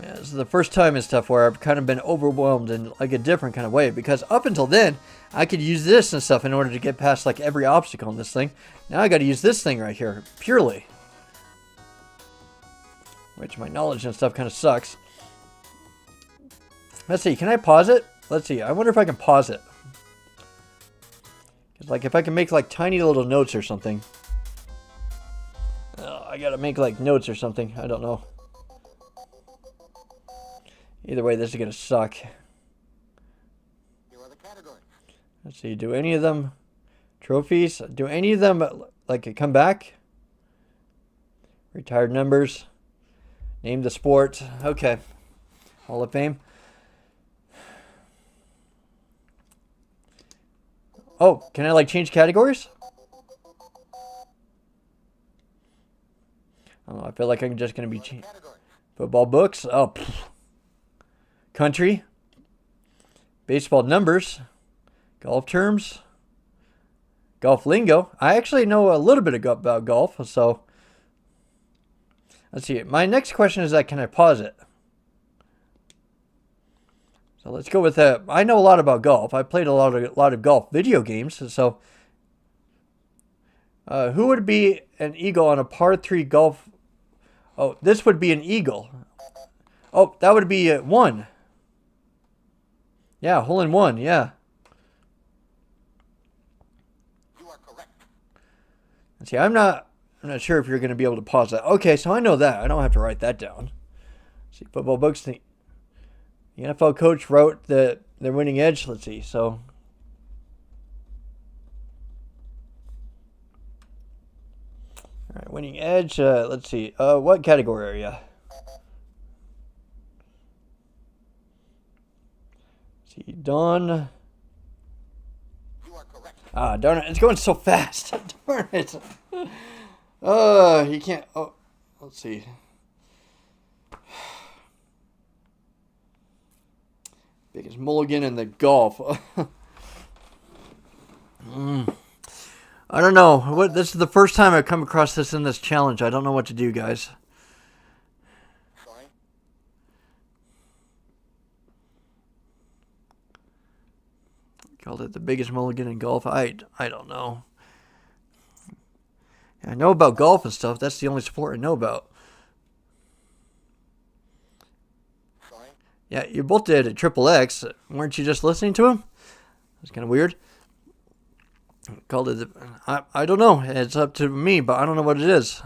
Yeah, this is the first time and stuff where I've kind of been overwhelmed in like a different kind of way, because up until then I could use this and stuff in order to get past like every obstacle in this thing. Now I got to use this thing right here purely, which my knowledge and stuff kind of sucks. Let's see, can I pause it? Let's see, I wonder if I can pause it. Cause like if I can make like tiny little notes or something. I gotta make like notes or something. I don't know. Either way, this is going to suck. Let's see, do any of them trophies? Do any of them, like, come back? Retired numbers. Name the sport. Okay. Hall of Fame. Oh, can I, like, change categories? I don't know, I feel like I'm just going to be... Football books? Oh, pfft. Country, baseball numbers, golf terms, golf lingo. I actually know a little bit about golf, so let's see. My next question is that can I pause it? So let's go with that. I know a lot about golf. I played a lot of golf video games. So who would be an eagle on a par 3 golf? Oh, this would be an eagle. Oh, that would be one. Yeah, hole in one, yeah. You are correct. See, I'm not sure if you're going to be able to pause that. Okay, so I know that. I don't have to write that down. See, football books. The NFL coach wrote their winning edge. Let's see. So, all right, winning edge. Let's see. What category are you? See, Dawn. Ah, darn it. It's going so fast. Darn it. You can't. Oh, let's see. Biggest mulligan in the golf. I don't know. This is the first time I've come across this in this challenge. I don't know what to do, guys. Called it the biggest mulligan in golf. I don't know. I know about golf and stuff. That's the only sport I know about. Yeah, you both did at Triple X. Weren't you just listening to him? That's kind of weird. Called it. I don't know. It's up to me, but I don't know what it is.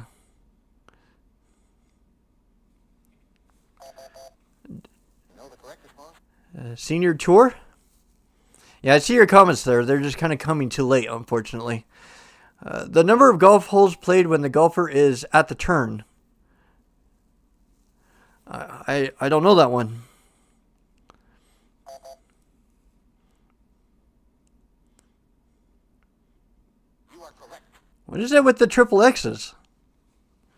Senior Tour? Yeah, I see your comments there. They're just kind of coming too late, unfortunately. The number of golf holes played when the golfer is at the turn. I don't know that one. What is it with the triple X's?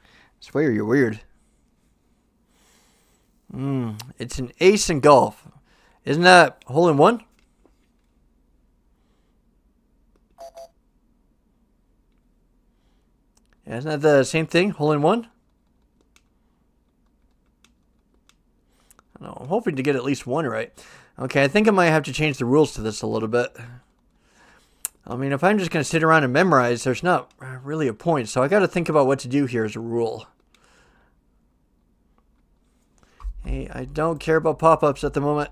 I swear you're weird. It's an ace in golf. Isn't that hole in one? Yeah, isn't that the same thing? Hole in one? I don't know, I'm hoping to get at least one right. Okay, I think I might have to change the rules to this a little bit. I mean, if I'm just going to sit around and memorize, there's not really a point. So I got to think about what to do here as a rule. Hey, I don't care about pop-ups at the moment.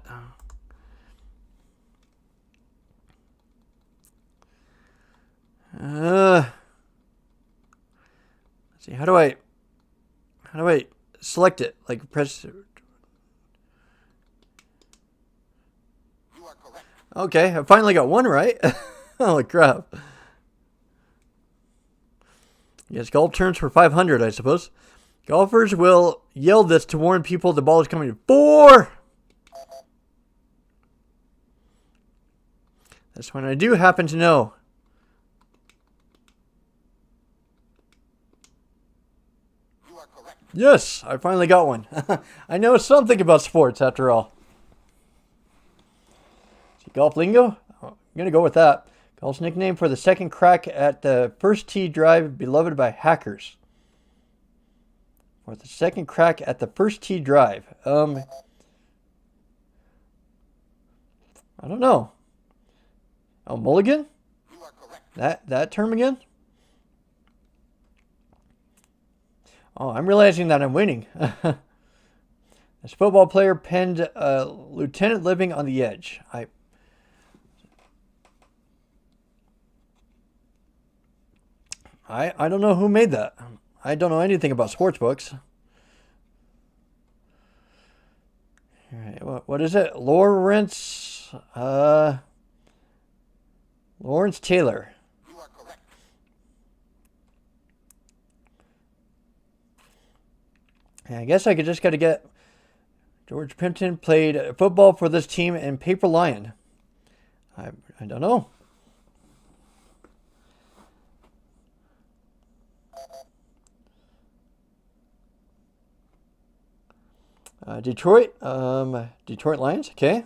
Let's see. How do I select it? Like press. Okay, I finally got one right. Holy crap. Yes, golf turns for 500, I suppose. Golfers will yell this to warn people the ball is coming in. 4! That's when I do happen to know. Yes, I finally got one. I know something about sports after all. Golf lingo? I'm going to go with that. Golf's nickname for the second crack at the first tee drive beloved by hackers. For the second crack at the first tee drive. I don't know. Oh, mulligan? That term again? Oh, I'm realizing that I'm winning. This football player penned lieutenant living on the edge. I don't know who made that. I don't know anything about sports books. All right, what is it? Lawrence Taylor. You are correct. Yeah, I guess I just got to get George Pimpton played football for this team in Paper Lion. I don't know. Detroit Lions, okay.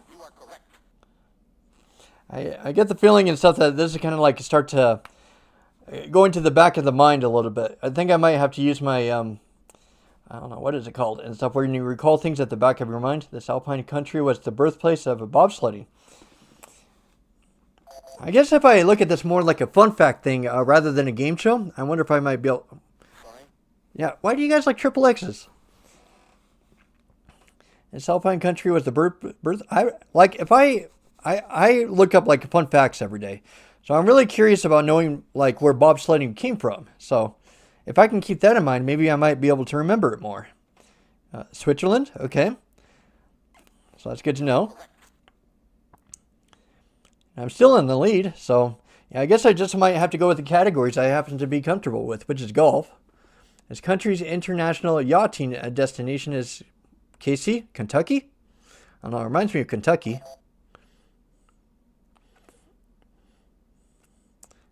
I get the feeling and stuff that this is kind of like start to go into the back of the mind a little bit. I think I might have to use my, I don't know, what is it called? And stuff where you recall things at the back of your mind. This alpine country was the birthplace of bobsledding. I guess if I look at this more like a fun fact thing rather than a game show, I wonder if I might be able... Yeah, why do you guys like triple X's? This alpine country was the birth. I look up like fun facts every day, so I'm really curious about knowing like where bobsledding came from. So, if I can keep that in mind, maybe I might be able to remember it more. Switzerland, okay. So that's good to know. I'm still in the lead, so yeah, I guess I just might have to go with the categories I happen to be comfortable with, which is golf. His country's international yachting destination is KC, Kentucky? I don't know, it reminds me of Kentucky.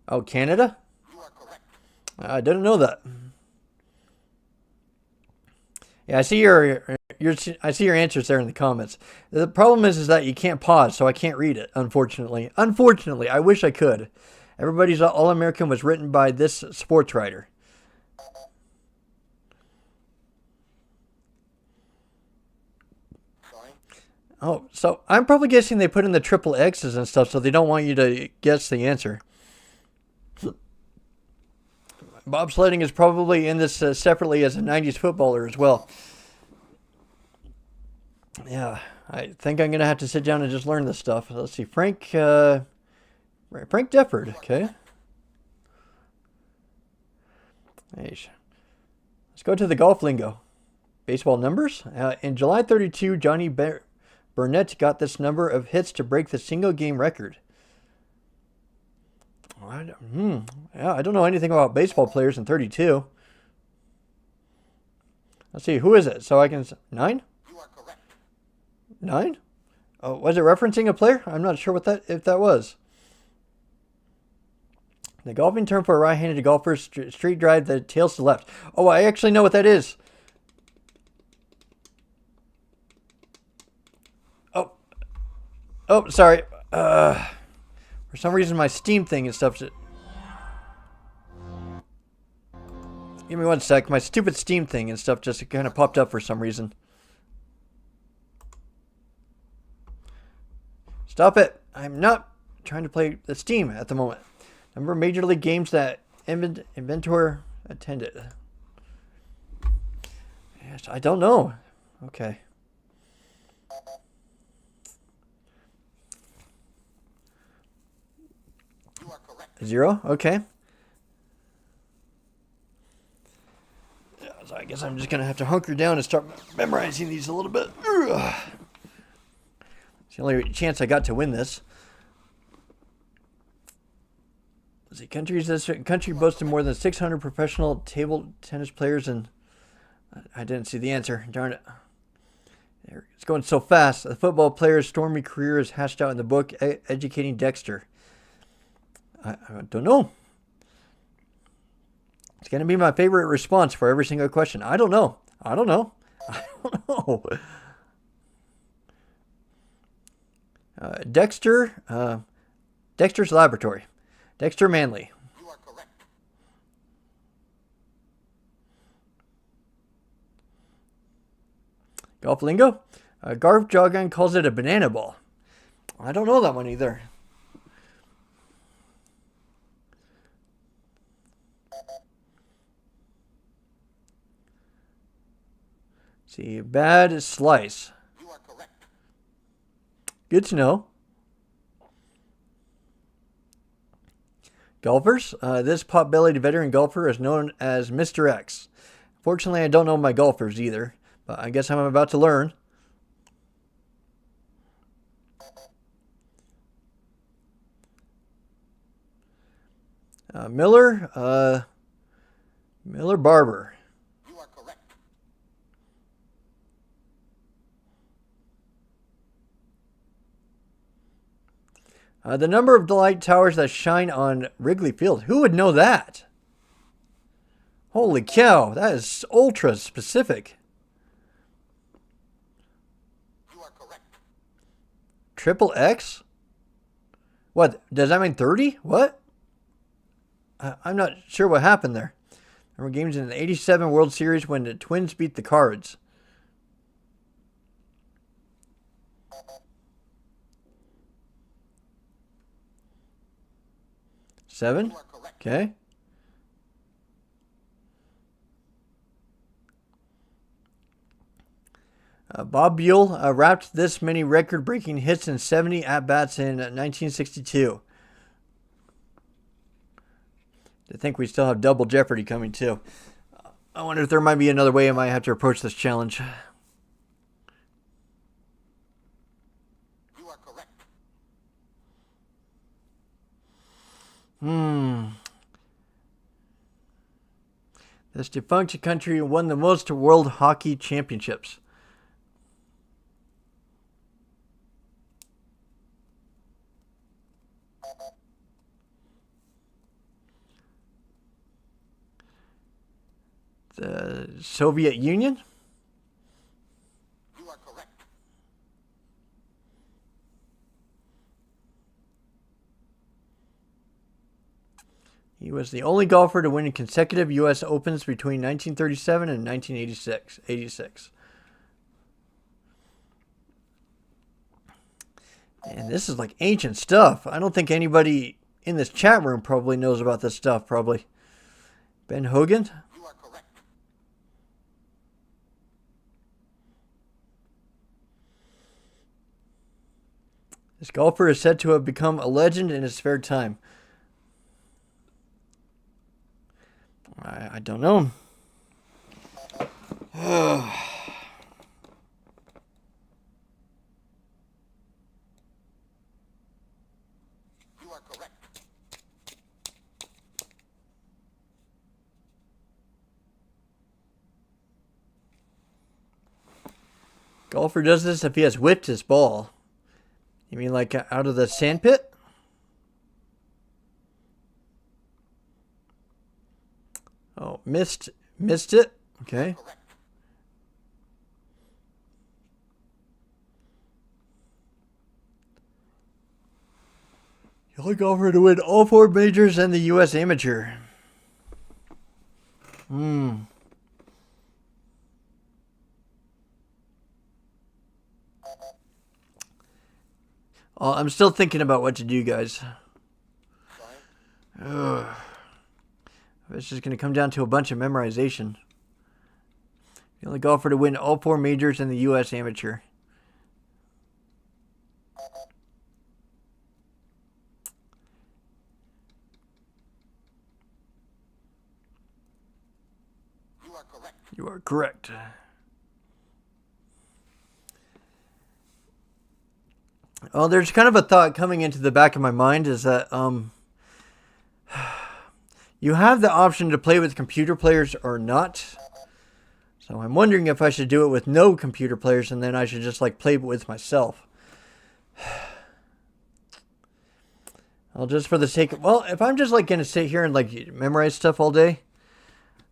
Oh, Canada? I didn't know that. Yeah, I see I see your answers there in the comments. The problem is that you can't pause, so I can't read it, unfortunately. Unfortunately, I wish I could. Everybody's All-American was written by this sports writer. Oh, so I'm probably guessing they put in the triple X's and stuff, so they don't want you to guess the answer. Bobsledding is probably in this separately as a 90s footballer as well. Yeah, I think I'm going to have to sit down and just learn this stuff. Let's see, Frank Defford, okay. Let's go to the golf lingo. Baseball numbers. In July 32, Johnny Burnett got this number of hits to break the single game record. Yeah, I don't know anything about baseball players in 32. Let's see, who is it? So I can... 9? You are correct. 9? Oh, was it referencing a player? I'm not sure if that was. The golfing term for a right-handed golfer, straight drive the tails to left. Oh, I actually know what that is. Oh, sorry. For some reason, my Steam thing and stuff. Give me one sec. My stupid Steam thing and stuff just kind of popped up for some reason. Stop it. I'm not trying to play the Steam at the moment. Number of Major League games that inventor attended. Yes, I don't know. Okay. 0? Okay. Yeah, so I guess I'm just going to have to hunker down and start memorizing these a little bit. It's the only chance I got to win this. Let's see, this country boasted more than 600 professional table tennis players, and I didn't see the answer. Darn it. It's going so fast. The football player's stormy career is hashed out in the book Educating Dexter. I don't know. It's going to be my favorite response for every single question. I don't know. I don't know. I don't know. Dexter's Laboratory. Dexter Manley. You are correct. Golf lingo. Garf Jogan calls it a banana ball. I don't know that one either. See, bad slice. You are correct. Good to know. Golfers. This pot-bellied veteran golfer is known as Mr. X. Fortunately, I don't know my golfers either, but I guess I'm about to learn. Miller Barber. You are correct. The number of light towers that shine on Wrigley Field. Who would know that? Holy cow, that is ultra specific. You are correct. Triple X? What, does that mean 30? What? I'm not sure what happened there. There were games in the 87 World Series when the Twins beat the Cards. Seven? Okay. Bob Buell wrapped this many record-breaking hits in 70 at-bats in 1962. I think we still have double jeopardy coming too. I wonder if there might be another way I might have to approach this challenge. You are correct. This defunct country won the most World Hockey Championships. The Soviet Union? You are correct. He was the only golfer to win consecutive U.S. Opens between 1937 and 1986. And this is like ancient stuff. I don't think anybody in this chat room probably knows about this stuff, probably. Ben Hogan? You are correct. This golfer is said to have become a legend in his spare time. I don't know. You are correct. Golfer does this if he has whipped his ball. You mean like out of the sandpit? Oh, missed it. Okay. Correct. The only golfer to win all 4 majors and the U.S. Amateur. Oh, I'm still thinking about what to do, guys. Ugh. It's just going to come down to a bunch of memorization. The only golfer to win all 4 majors and the U.S. Amateur. You are correct. You are correct. Oh, there's kind of a thought coming into the back of my mind is that you have the option to play with computer players or not. So I'm wondering if I should do it with no computer players and then I should just like play with myself. Well, just for the sake of, well, if I'm just like going to sit here and like memorize stuff all day,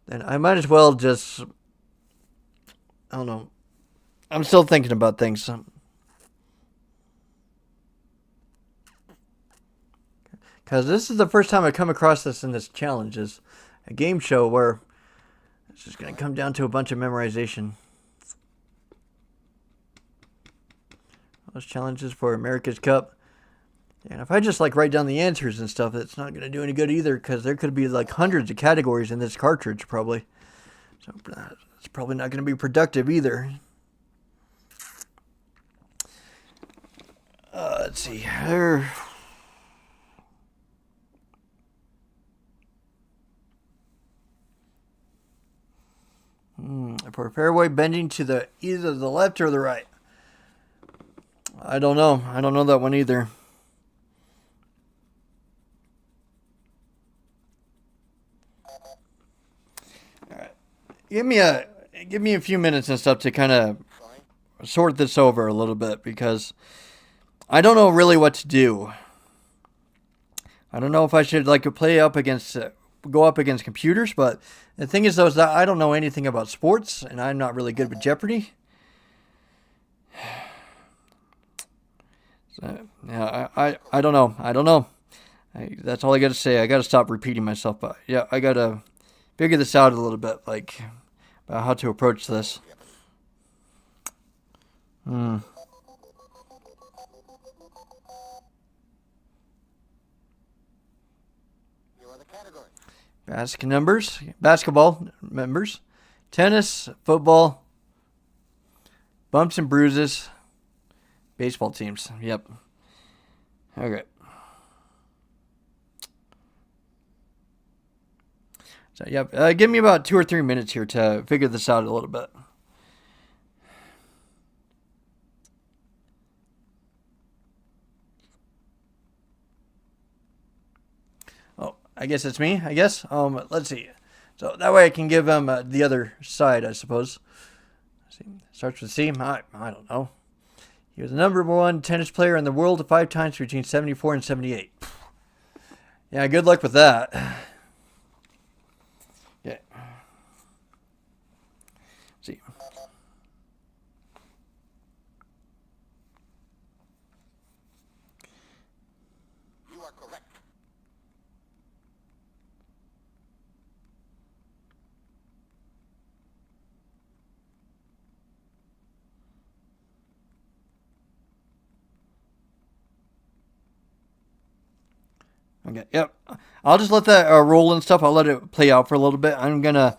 then I might as well just, I don't know. I'm still thinking about things. Because this is the first time I come across this in this challenge, is a game show where it's just going to come down to a bunch of memorization. Those challenges for America's Cup. And if I just like write down the answers and stuff, it's not going to do any good either, because there could be like hundreds of categories in this cartridge probably. So it's probably not going to be productive either. Let's see here. For fairway bending to either the left or the right. I don't know. I don't know that one either. All right. Give me a few minutes and stuff to kind of sort this over a little bit, because I don't know really what to do. I don't know if I should like go up against computers, but the thing is though is that I don't know anything about sports and I'm not really good with Jeopardy. So, yeah, I don't know. That's all I got to say. I got to stop repeating myself, but yeah, I got to figure this out a little bit, like about how to approach this. Basketball members, tennis, football, bumps and bruises, baseball teams. Yep. Okay. So, yep. Give me about 2 or 3 minutes here to figure this out a little bit. I guess it's me, I guess. Let's see. So that way I can give him the other side, I suppose. See, starts with C. I don't know. He was the #1 tennis player in the world 5 times between 74 and 78. Yeah, good luck with that. Okay. See. You are correct. Okay, yep. I'll just let that roll and stuff. I'll let it play out for a little bit. I'm gonna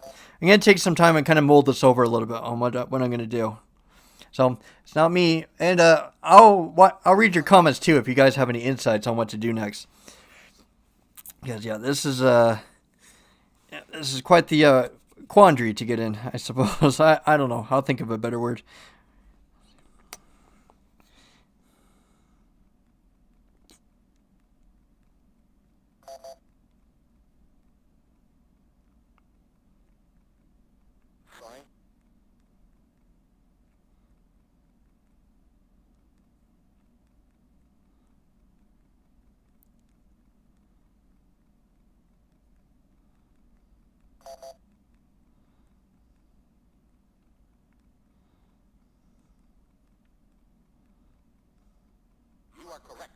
take some time and kind of mold this over a little bit on what I'm gonna do. So it's not me, and I'll read your comments too if you guys have any insights on what to do next. Because yeah, this is quite the quandary to get in, I suppose. I don't know. I'll think of a better word. Fine. You are correct.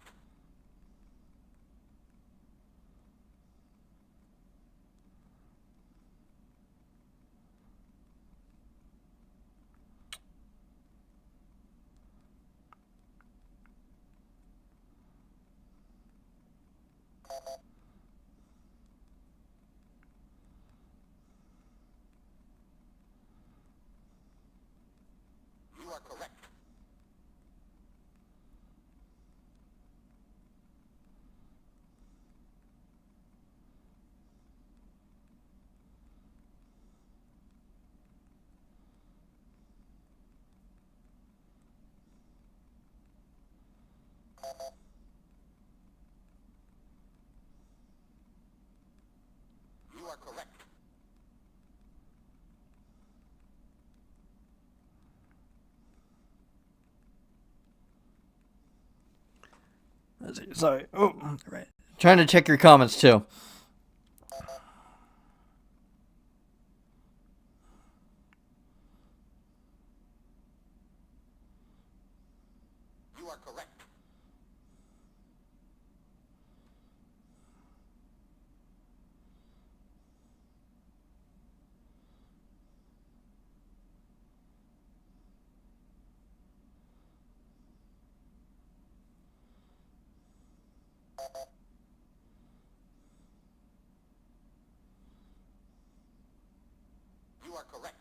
You are correct. You are correct. Let's see. Sorry. Oh, right. Trying to check your comments too. You are correct. You are correct.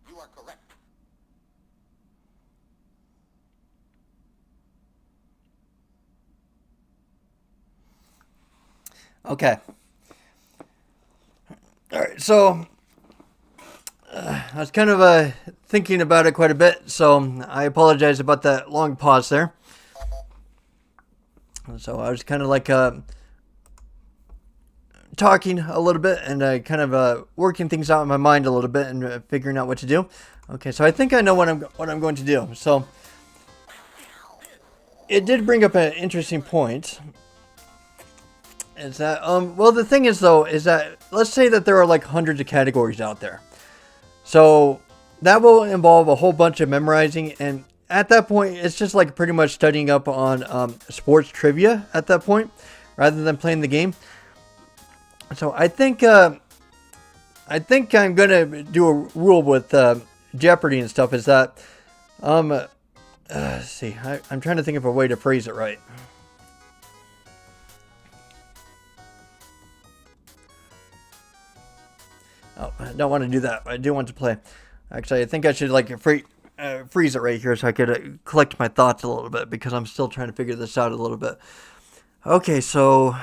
You are correct. Okay. All right. So I was kind of thinking about it quite a bit, so I apologize about that long pause there. So I was kind of like talking a little bit and kind of working things out in my mind a little bit and figuring out what to do. Okay, so I think I know what I'm going to do. So it did bring up an interesting point. Is that well, the thing is though is that let's say that there are like hundreds of categories out there. So that will involve a whole bunch of memorizing, and at that point it's just like pretty much studying up on sports trivia at that point rather than playing the game. So I think I'm gonna do a rule with Jeopardy and stuff. Is that let's see, I'm trying to think of a way to phrase it right. Oh, I don't want to do that. I do want to play. Actually, I think I should like freeze it right here so I could collect my thoughts a little bit because I'm still trying to figure this out a little bit. Okay, so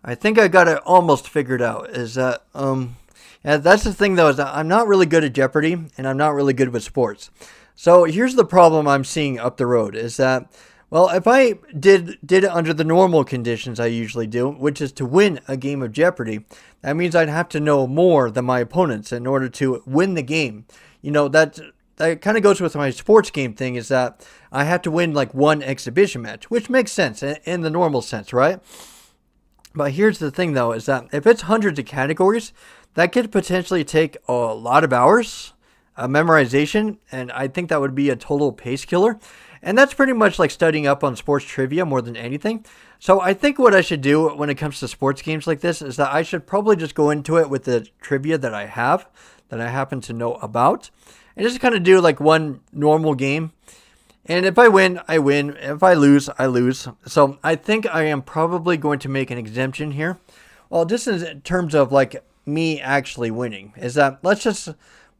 I think I got it almost figured out. Is that yeah, that's the thing though, is that I'm not really good at Jeopardy and I'm not really good with sports. So here's the problem I'm seeing up the road is that, well, if I did it under the normal conditions I usually do, which is to win a game of Jeopardy, that means I'd have to know more than my opponents in order to win the game. You know, that kind of goes with my sports game thing is that I have to win like one exhibition match, which makes sense in the normal sense, right? But here's the thing though, is that if it's hundreds of categories, that could potentially take a lot of hours memorization, and I think that would be a total pace killer. And that's pretty much like studying up on sports trivia more than anything. So I think what I should do when it comes to sports games like this is that I should probably just go into it with the trivia that I have, that I happen to know about, and just kind of do like one normal game. And if I win, I win. If I lose, I lose. So I think I am probably going to make an exemption here. Well, just in terms of like me actually winning, is that let's just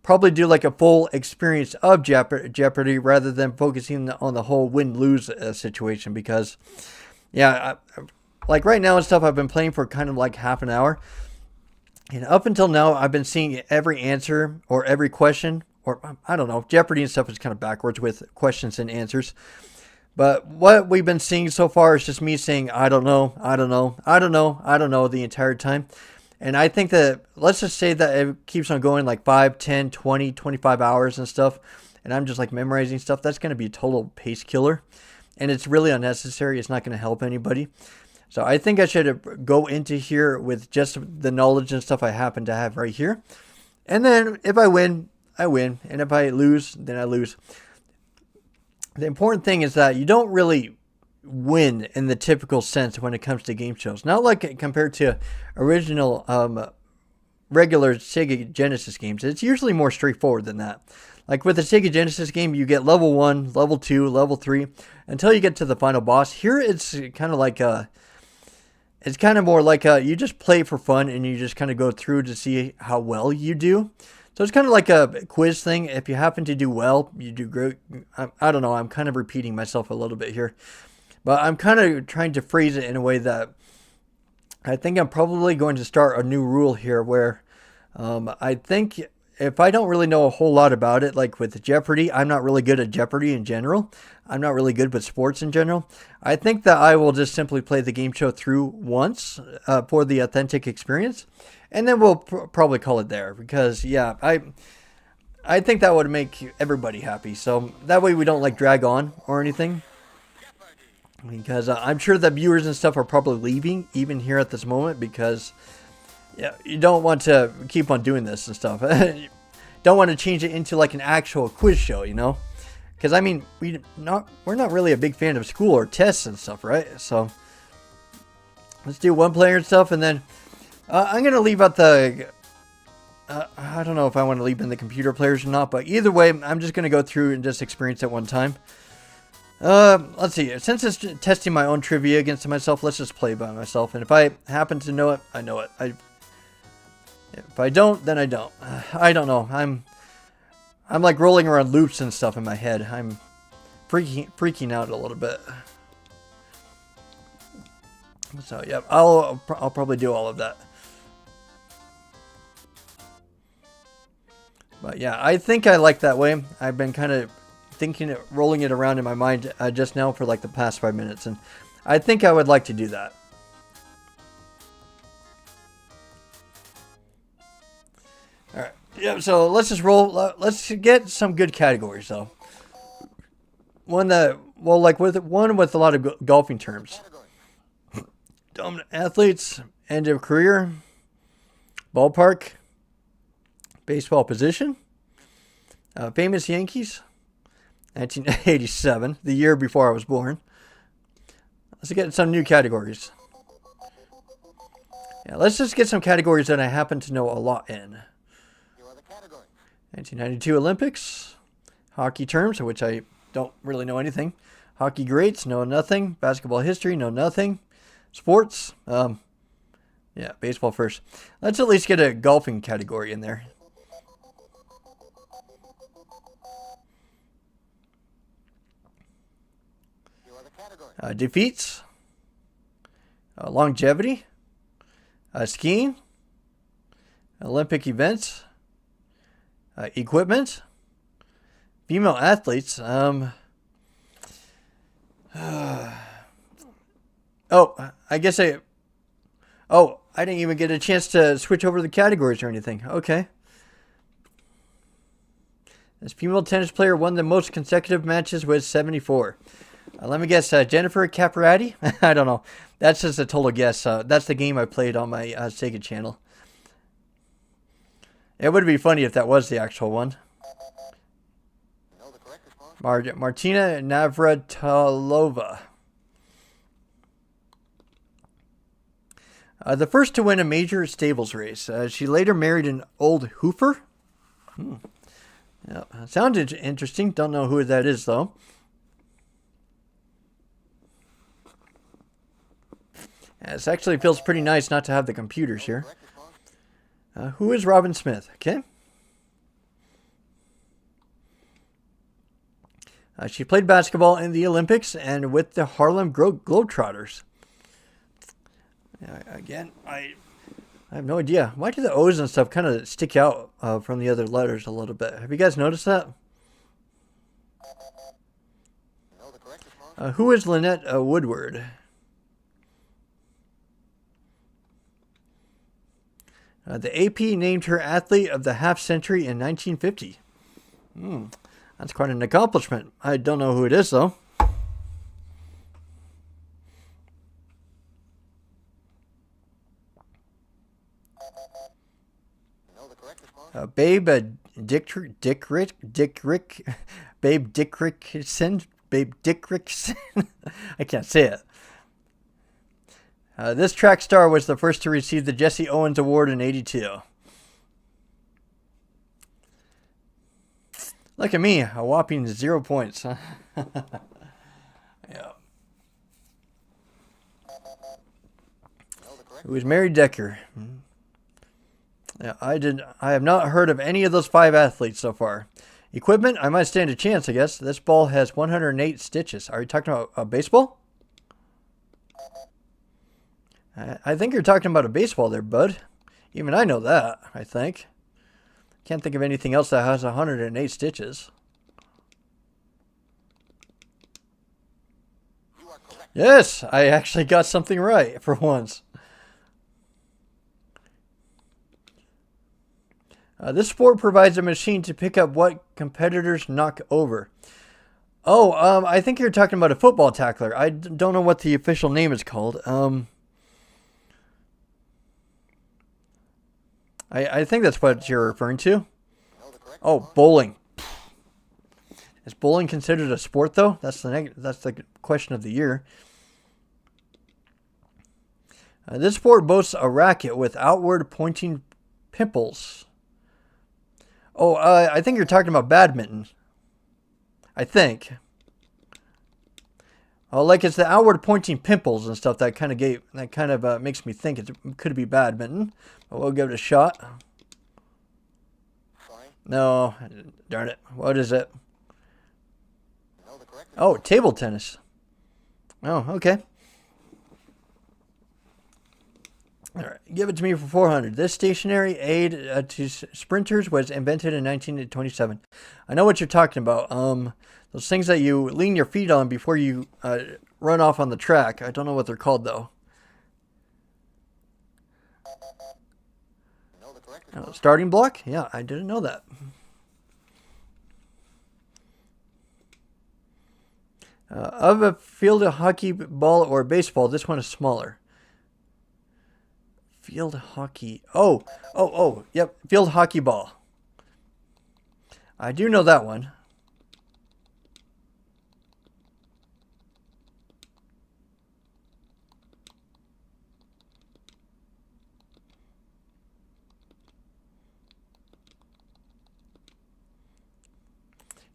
probably do like a full experience of Jeopardy rather than focusing on the whole win-lose situation because, yeah, like right now and stuff, I've been playing for kind of like half an hour. And up until now, I've been seeing every answer or every question, or I don't know, Jeopardy and stuff is kind of backwards with questions and answers. But what we've been seeing so far is just me saying, I don't know, I don't know, I don't know, I don't know the entire time. And I think that, let's just say that it keeps on going like 5, 10, 20, 25 hours and stuff. And I'm just like memorizing stuff. That's going to be a total pace killer. And it's really unnecessary. It's not going to help anybody. So I think I should go into here with just the knowledge and stuff I happen to have right here. And then if I win, I win. And if I lose, then I lose. The important thing is that you don't really win in the typical sense when it comes to game shows. Not like compared to original regular Sega Genesis games. It's usually more straightforward than that. Like with the Sega Genesis game, you get level 1, level 2, level 3 until you get to the final boss. Here it's kind of like it's kind of more like you just play for fun and you just kind of go through to see how well you do. So it's kind of like a quiz thing. If you happen to do well, you do great. I don't know. I'm kind of repeating myself a little bit here. But I'm kind of trying to phrase it in a way that I think I'm probably going to start a new rule here where I think if I don't really know a whole lot about it, like with Jeopardy, I'm not really good at Jeopardy in general. I'm not really good with sports in general. I think that I will just simply play the game show through once for the authentic experience. And then we'll probably call it there because, yeah, I think that would make everybody happy. So that way we don't like drag on or anything. Because I'm sure that viewers and stuff are probably leaving even here at this moment because yeah, you don't want to keep on doing this and stuff. Don't want to change it into like an actual quiz show, you know? Because I mean, we're not really a big fan of school or tests and stuff, right? So let's do one player and stuff, and then I'm gonna leave out the. I don't know if I want to leave in the computer players or not, but either way, I'm just gonna go through and just experience it one time. Let's see. Since it's testing my own trivia against myself, let's just play by myself. And if I happen to know it, I know it. If I don't, then I don't. I don't know. I'm like rolling around loops and stuff in my head. I'm freaking out a little bit. So yeah, I'll probably do all of that. But yeah, I think I like that way. I've been kind of rolling it around in my mind just now for like the past 5 minutes, and I think I would like to do that. All right, yeah. So let's just roll. Let's get some good categories though. One that, well, like with a lot of golfing terms. Dominant athletes, end of career, ballpark, baseball position, famous Yankees. 1987, the year before I was born. Let's get some new categories. Yeah, let's just get some categories that I happen to know a lot in. 1992 Olympics, hockey terms, of which I don't really know anything. Hockey greats, know nothing. Basketball history, know nothing. Sports, yeah, baseball first. Let's at least get a golfing category in there. Category. Defeats. Longevity. Skiing. Olympic events. Equipment. Female athletes. Oh, I guess I... Oh, I didn't even get a chance to switch over the categories or anything. Okay. This female tennis player won the most consecutive matches with 74. Let me guess, Jennifer Capriati? I don't know. That's just a total guess. That's the game I played on my Sega channel. It would be funny if that was the actual one. Know the correct response? Martina Navratilova. The first to win a major stables race. She later married an old hoofer. Yeah, sounded interesting. Don't know who that is, though. It actually feels pretty nice not to have the computers here. Correct response? Who is Robin Smith? Okay. She played basketball in the Olympics and with the Harlem Globetrotters. Again, I have no idea. Why do the O's and stuff kind of stick out from the other letters a little bit? Have you guys noticed that? Know the correct response? Who is Lynette Woodward? The AP named her athlete of the half century in 1950. That's quite an accomplishment. I don't know who it is, though. Know the correct response? Babe Babe Dickerson. I can't say it. This track star was the first to receive the Jesse Owens Award in '82. Look at me, a whopping 0 points. Yeah. Know the correct It was Mary Decker. Yeah, I have not heard of any of those 5 athletes so far. Equipment, I might stand a chance, I guess. This ball has 108 stitches. Are you talking about a baseball? I think you're talking about a baseball there, bud. Even I know that, I think. Can't think of anything else that has 108 stitches. You are correct. Yes, I actually got something right for once. This sport provides a machine to pick up what competitors knock over. Oh, I think you're talking about a football tackler. I don't know what the official name is called. I think that's what you're referring to. Know the correct Oh, response? bowling. Is bowling considered a sport, though? That's the question of the year. This sport boasts a racket with outward pointing pimples. Oh, I think you're talking about badminton. I think. Oh, like it's the outward pointing pimples and stuff that kind of makes me think it could be badminton. But we'll give it a shot. Sorry. No, darn it. What is it? Know the correct Oh, table tennis. Oh, okay. All right, give it to me for 400. This stationary aid to sprinters was invented in 1927. I know what you're talking about. Those things that you lean your feet on before you run off on the track. I don't know what they're called, though. Know the correct response? Starting block? Yeah, I didn't know that. Of a field of hockey ball or baseball, this one is smaller. Field hockey. Oh, yep. Field hockey ball. I do know that one.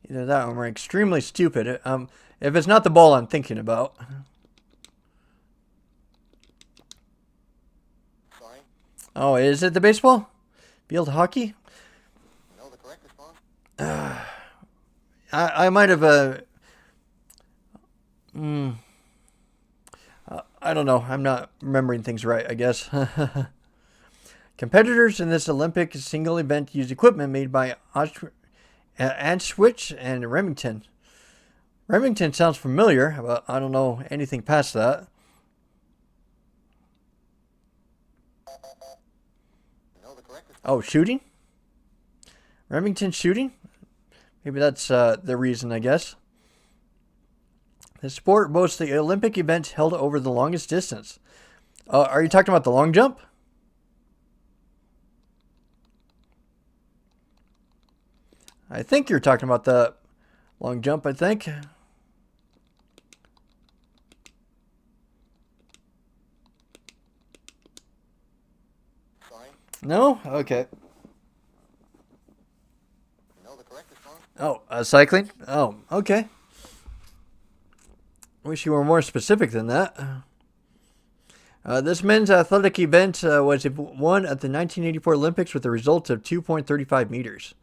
Either that one or extremely stupid. If it's not the ball I'm thinking about. Sorry. Oh, is it the baseball? Field hockey? Know the correct response? I might have I don't know. I'm not remembering things right, I guess. Competitors in this Olympic single event use equipment made by Antwich and Remington. Remington sounds familiar, but I don't know anything past that. No, the correct response. Oh, shooting? Remington shooting? Maybe that's the reason, I guess. The sport boasts the Olympic event held over the longest distance. Are you talking about the long jump? I think you're talking about the long jump, I think. Sorry. No? Okay. No, the correct response. Oh, cycling? Oh, okay. Wish you were more specific than that. This men's athletic event was won at the 1984 Olympics with a result of 2.35 meters.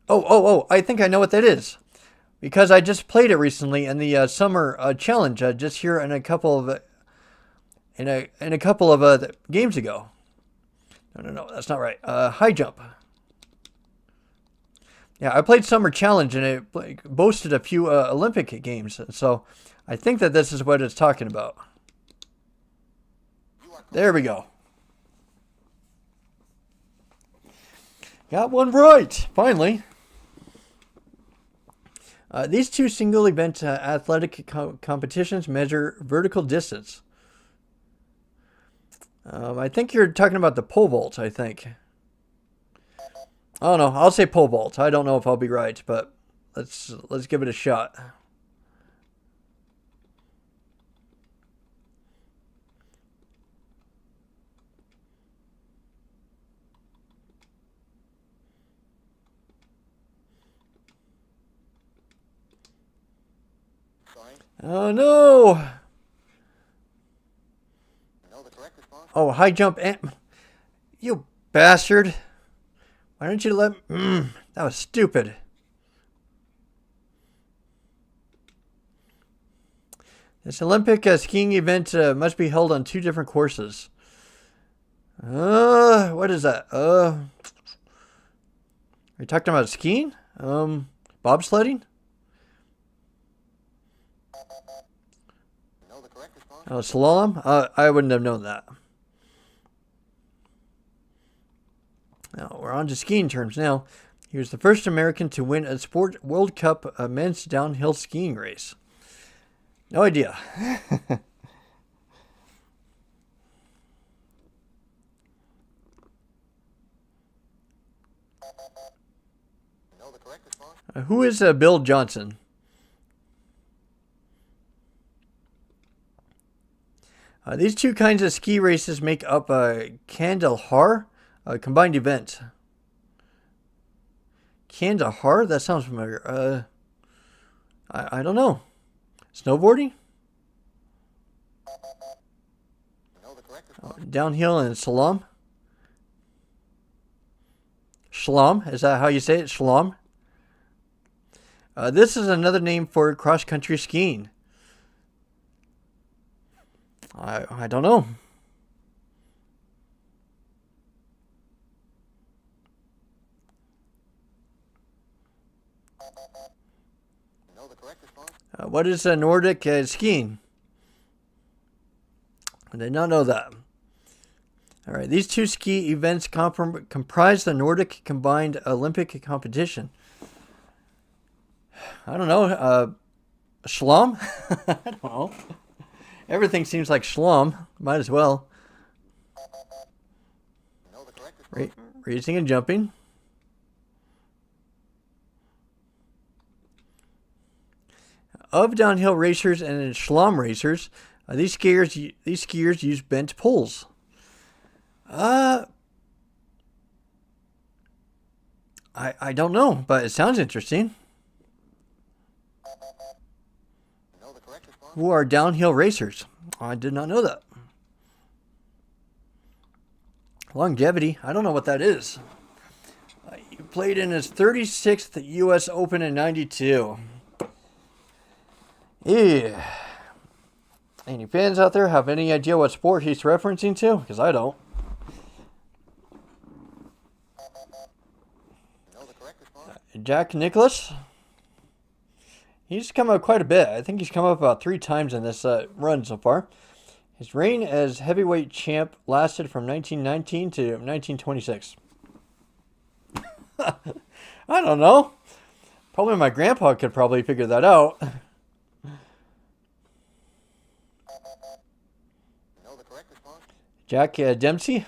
Oh, I think I know what that is. Because I just played it recently in the summer challenge just here in a couple of games ago. No, that's not right. High jump. Yeah, I played Summer Challenge and it boasted a few Olympic games. So I think that this is what it's talking about. There we go. Got one right, finally. These two single event athletic competitions measure vertical distance. I think you're talking about the pole vault, I think. Oh no, I'll say pole vault. I don't know if I'll be right, but let's give it a shot. Sorry. Oh no! No, the correct response. Oh, high jump and you bastard! Why didn't you let? That was stupid. This Olympic skiing event must be held on two different courses. What is that? Are you talking about skiing? Bobsledding? No, the correct response. Oh, slalom? I wouldn't have known that. Now, we're on to skiing terms now. He was the first American to win a Sport World Cup men's downhill skiing race. No idea. No, the correct response. Who is Bill Johnson? These two kinds of ski races make up a Kandahar combined event. Kandahar? That sounds familiar. I don't know. Snowboarding? No, the correct response. Downhill and slalom? Slalom? Is that how you say it? Slalom? This is another name for cross-country skiing. I don't know. No, the correct response. What is Nordic skiing? I did not know that. All right, these two ski events comprise the Nordic combined Olympic competition. I don't know. Slalom? I don't know. Everything seems like slalom. Might as well. No, the correct response. Racing and jumping. Of downhill racers and slalom racers, these skiers use bent poles. I don't know, but it sounds interesting. No, the correct response. Who are downhill racers? I did not know that. Longevity, I don't know what that is. He played in his 36th U.S. Open in '92. Yeah. Any fans out there have any idea what sport he's referencing to? Because I don't. You know the correct response? Jack Nicklaus. He's come up quite a bit. I think he's come up about 3 times in this run so far. His reign as heavyweight champ lasted from 1919 to 1926. I don't know. Probably my grandpa could probably figure that out. You know the correct response? Jack Dempsey.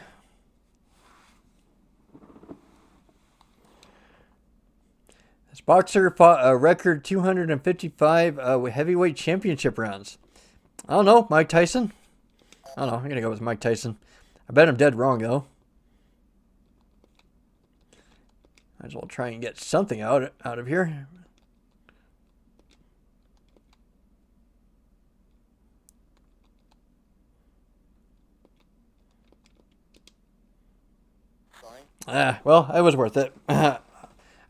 This boxer fought a record 255 heavyweight championship rounds. I don't know. Mike Tyson? I don't know. I'm going to go with Mike Tyson. I bet I'm dead wrong, though. Might as well try and get something out of here. Sorry. Well, it was worth it. I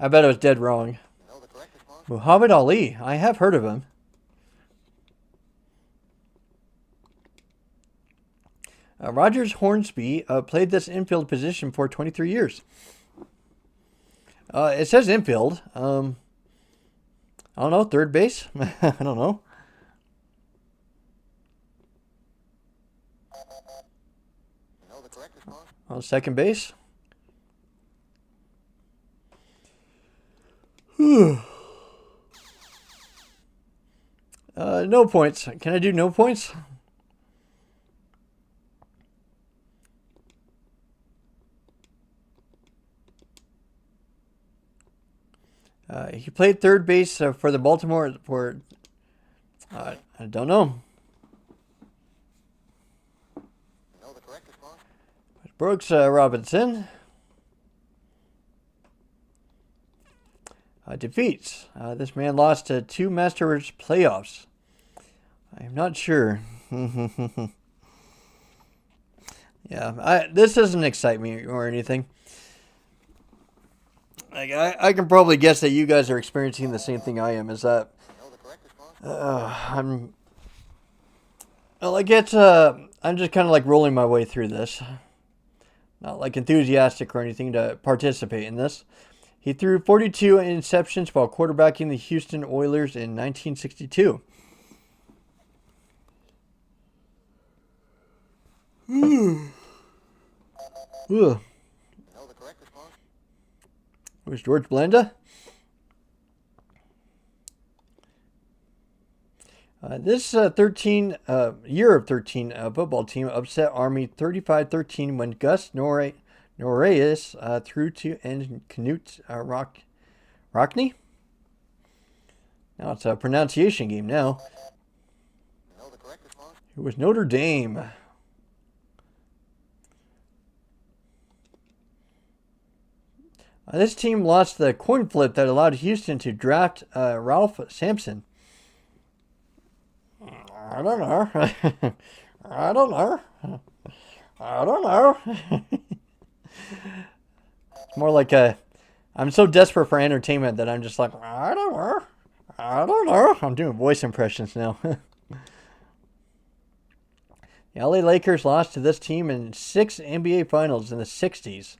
bet I was dead wrong. You know the correct response? Muhammad Ali. I have heard of him. Rogers Hornsby played this infield position for 23 years. It says infield. I don't know. Third base? I don't know. You know the correct response? Second base? No points. Can I do no points? He played third base for the Baltimore for. I don't know. You know the correct response? Brooks Robinson. Defeats. This man lost 2 Masters playoffs. I'm not sure. Yeah, this doesn't excite me or anything. Like I can probably guess that you guys are experiencing the same thing I am. Is that You know the correct response? I'm just kind of like rolling my way through this. Not like enthusiastic or anything to participate in this. He threw 42 interceptions while quarterbacking the Houston Oilers in 1962. Ugh. You know the correct response? It was George Blanda. This year of 13 football team upset Army 35-13 when Gus Norreis threw to end Knut Rockne. Now it's a pronunciation game now. You know the correct response? It was Notre Dame. This team lost the coin flip that allowed Houston to draft Ralph Sampson. I don't know. I don't know. I don't know. It's more like I'm so desperate for entertainment that I'm just like, I don't know. I don't know. I'm doing voice impressions now. The LA Lakers lost to this team in 6 NBA finals in the 60s.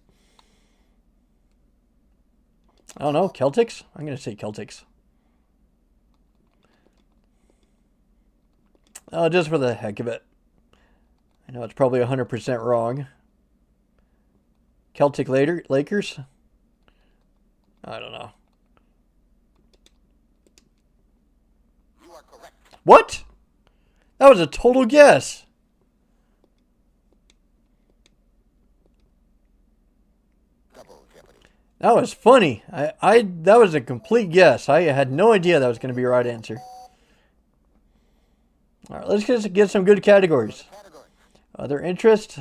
I don't know. Celtics? I'm going to say Celtics. Oh, just for the heck of it. I know it's probably 100% wrong. Celtic Lakers? I don't know. You are correct. What? That was a total guess. Double jeopardy. That was funny. That was a complete guess. I had no idea that was going to be your right answer. All right, let's just get some good categories. Category. Other interest,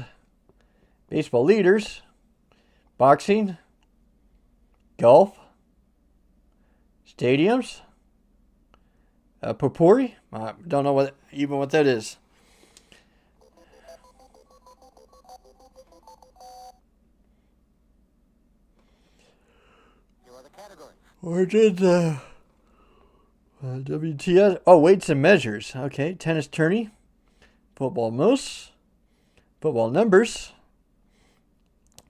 baseball leaders, boxing, golf, stadiums, potpourri. I don't know what that is. Here are the categories. Origins, WTS. Oh, weights and measures. Okay. Tennis tourney. Football moose. Football numbers.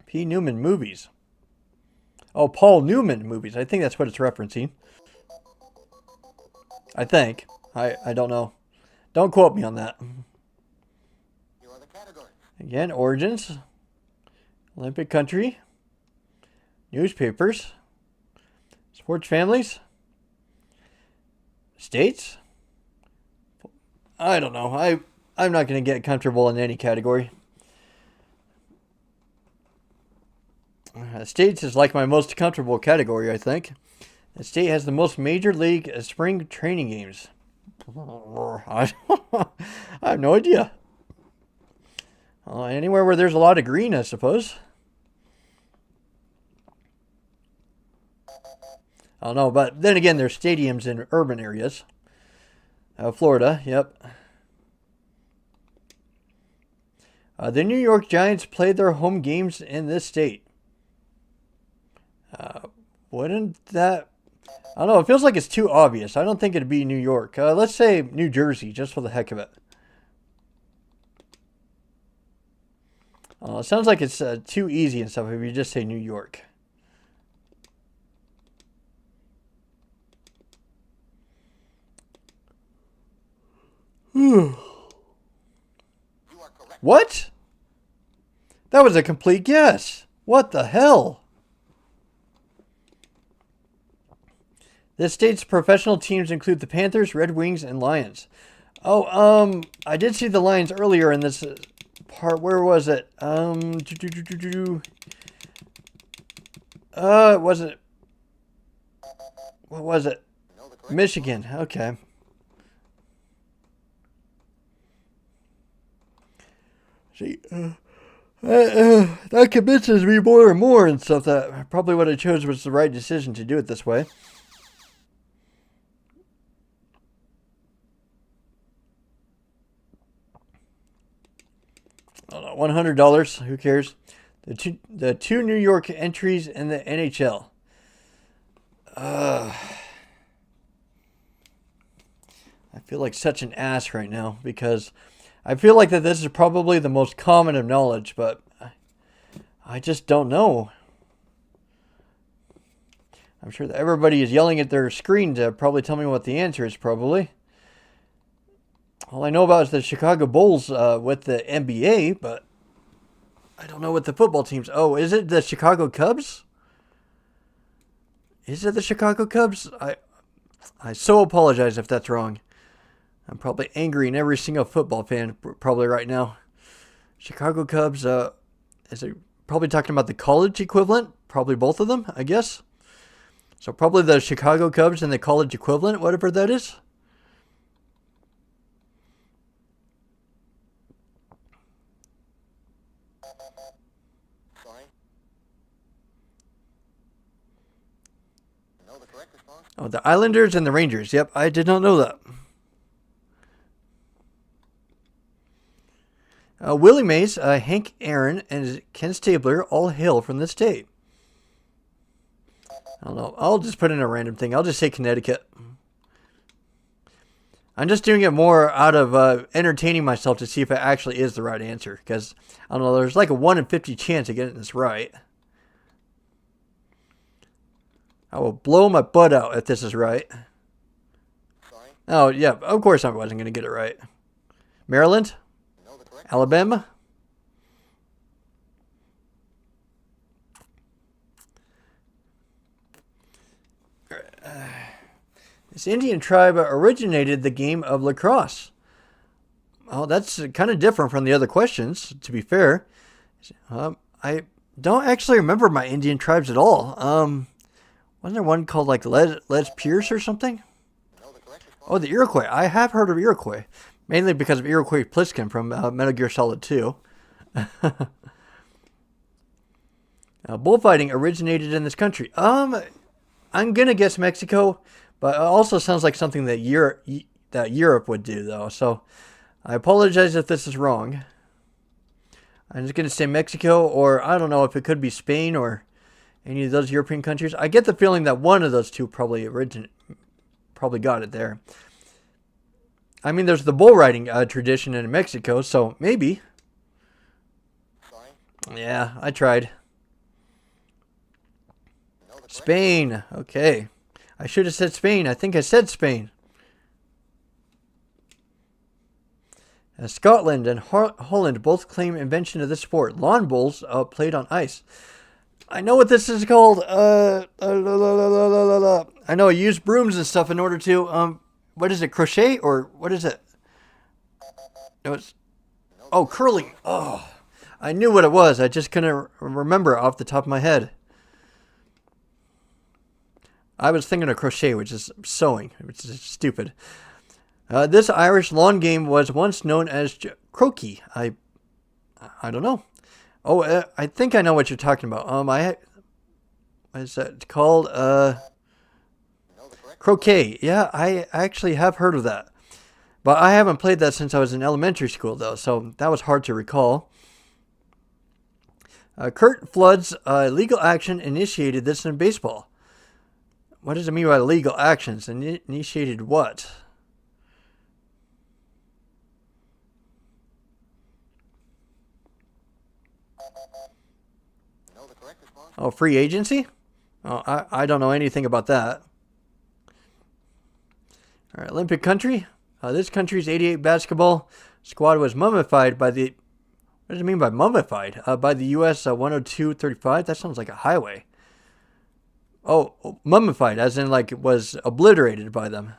P. Newman movies. Oh, Paul Newman movies. I think that's what it's referencing. I think. I don't know. Don't quote me on that. You are the category. Again, origins. Olympic country. Newspapers. Sports families. States. I don't know. I'm not going to get comfortable in any category. States is like my most comfortable category, I think. The state has the most major league spring training games. I have no idea. Anywhere where there's a lot of green, I suppose. I don't know, but then again, there's stadiums in urban areas. Florida, yep. The New York Giants played their home games in this state. Wouldn't that... I don't know, it feels like it's too obvious. I don't think it'd be New York. Let's say New Jersey, just for the heck of it. It sounds like it's too easy and stuff if you just say New York. You are correct. What? That was a complete guess. What the hell? This state's professional teams include the Panthers, Red Wings, and Lions. Oh, I did see the Lions earlier in this part. Where was it? Was it? What was it? Michigan. Okay. See, that convinces me more and more and stuff that probably what I chose was the right decision to do it this way. I don't know, $100. Who cares? The two New York entries in the NHL. I feel like such an ass right now because I feel like that this is probably the most common of knowledge, but I just don't know. I'm sure that everybody is yelling at their screen to probably tell me what the answer is, probably. All I know about is the Chicago Bulls with the NBA, but I don't know what the football teams... Oh, is it the Chicago Cubs? Is it the Chicago Cubs? I so apologize if that's wrong. I'm probably angry in every single football fan probably right now. Chicago Cubs, is it probably talking about the college equivalent? Probably both of them, I guess. So probably the Chicago Cubs and the college equivalent, whatever that is. Sorry. Know the correct response? Oh, the Islanders and the Rangers. Yep, I did not know that. Willie Mays, Hank Aaron, and Ken Stabler all hail from this state. I don't know. I'll just put in a random thing. I'll just say Connecticut. I'm just doing it more out of entertaining myself to see if it actually is the right answer. Because, I don't know, there's like a 1 in 50 chance of getting this right. I will blow my butt out if this is right. Sorry. Oh, yeah, of course I wasn't going to get it right. Maryland? Know the correct? Alabama? This Indian tribe originated the game of lacrosse. Oh, that's kind of different from the other questions, to be fair. I don't actually remember my Indian tribes at all. Wasn't there one called like Les Pierce or something? Know the correct response? Oh, the Iroquois. I have heard of Iroquois. Mainly because of Iroquois Pliskin from Metal Gear Solid 2. Bullfighting originated in this country. I'm going to guess Mexico, but it also sounds like something that Europe would do, though. So I apologize if this is wrong. I'm just going to say Mexico, or I don't know if it could be Spain or any of those European countries. I get the feeling that one of those two probably probably got it there. I mean, there's the bull riding tradition in Mexico, so maybe. Sorry. Yeah, I tried. You know the correct Spain. Okay. I should have said Spain. I think I said Spain. Scotland and Holland both claim invention of this sport. Lawn bowls played on ice. I know what this is called. I know I use brooms and stuff in order to what is it? Crochet or what is it? No, it's curling. Oh, I knew what it was. I just couldn't remember off the top of my head. I was thinking of crochet, which is sewing, which is stupid. This Irish lawn game was once known as croquet. I don't know. Oh, I think I know what you're talking about. What is that called? You know the correct Croquet. Yeah, I actually have heard of that. But I haven't played that since I was in elementary school, though, so that was hard to recall. Kurt Flood's legal action initiated this in baseball. What does it mean by legal actions? Initiated what? You know the correct response. Oh, free agency? Oh, I don't know anything about that. All right, Olympic country. This country's 88 basketball squad was mummified by the... What does it mean by mummified? By the U.S. 102-35? That sounds like a highway. Oh, mummified, as in like it was obliterated by them.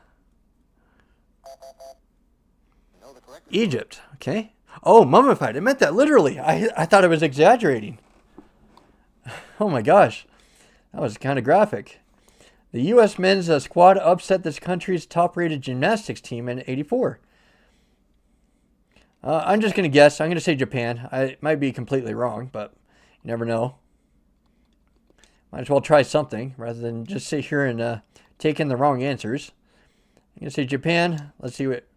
You know the correct Egypt, okay. Oh, mummified. It meant that literally. I thought I was exaggerating. Oh my gosh. That was kind of graphic. The U.S. men's squad upset this country's top-rated gymnastics team in '84. I'm just going to guess. I'm going to say Japan. I might be completely wrong, but you never know. Might as well try something rather than just sit here and take in the wrong answers. I'm going to say Japan. Let's see what...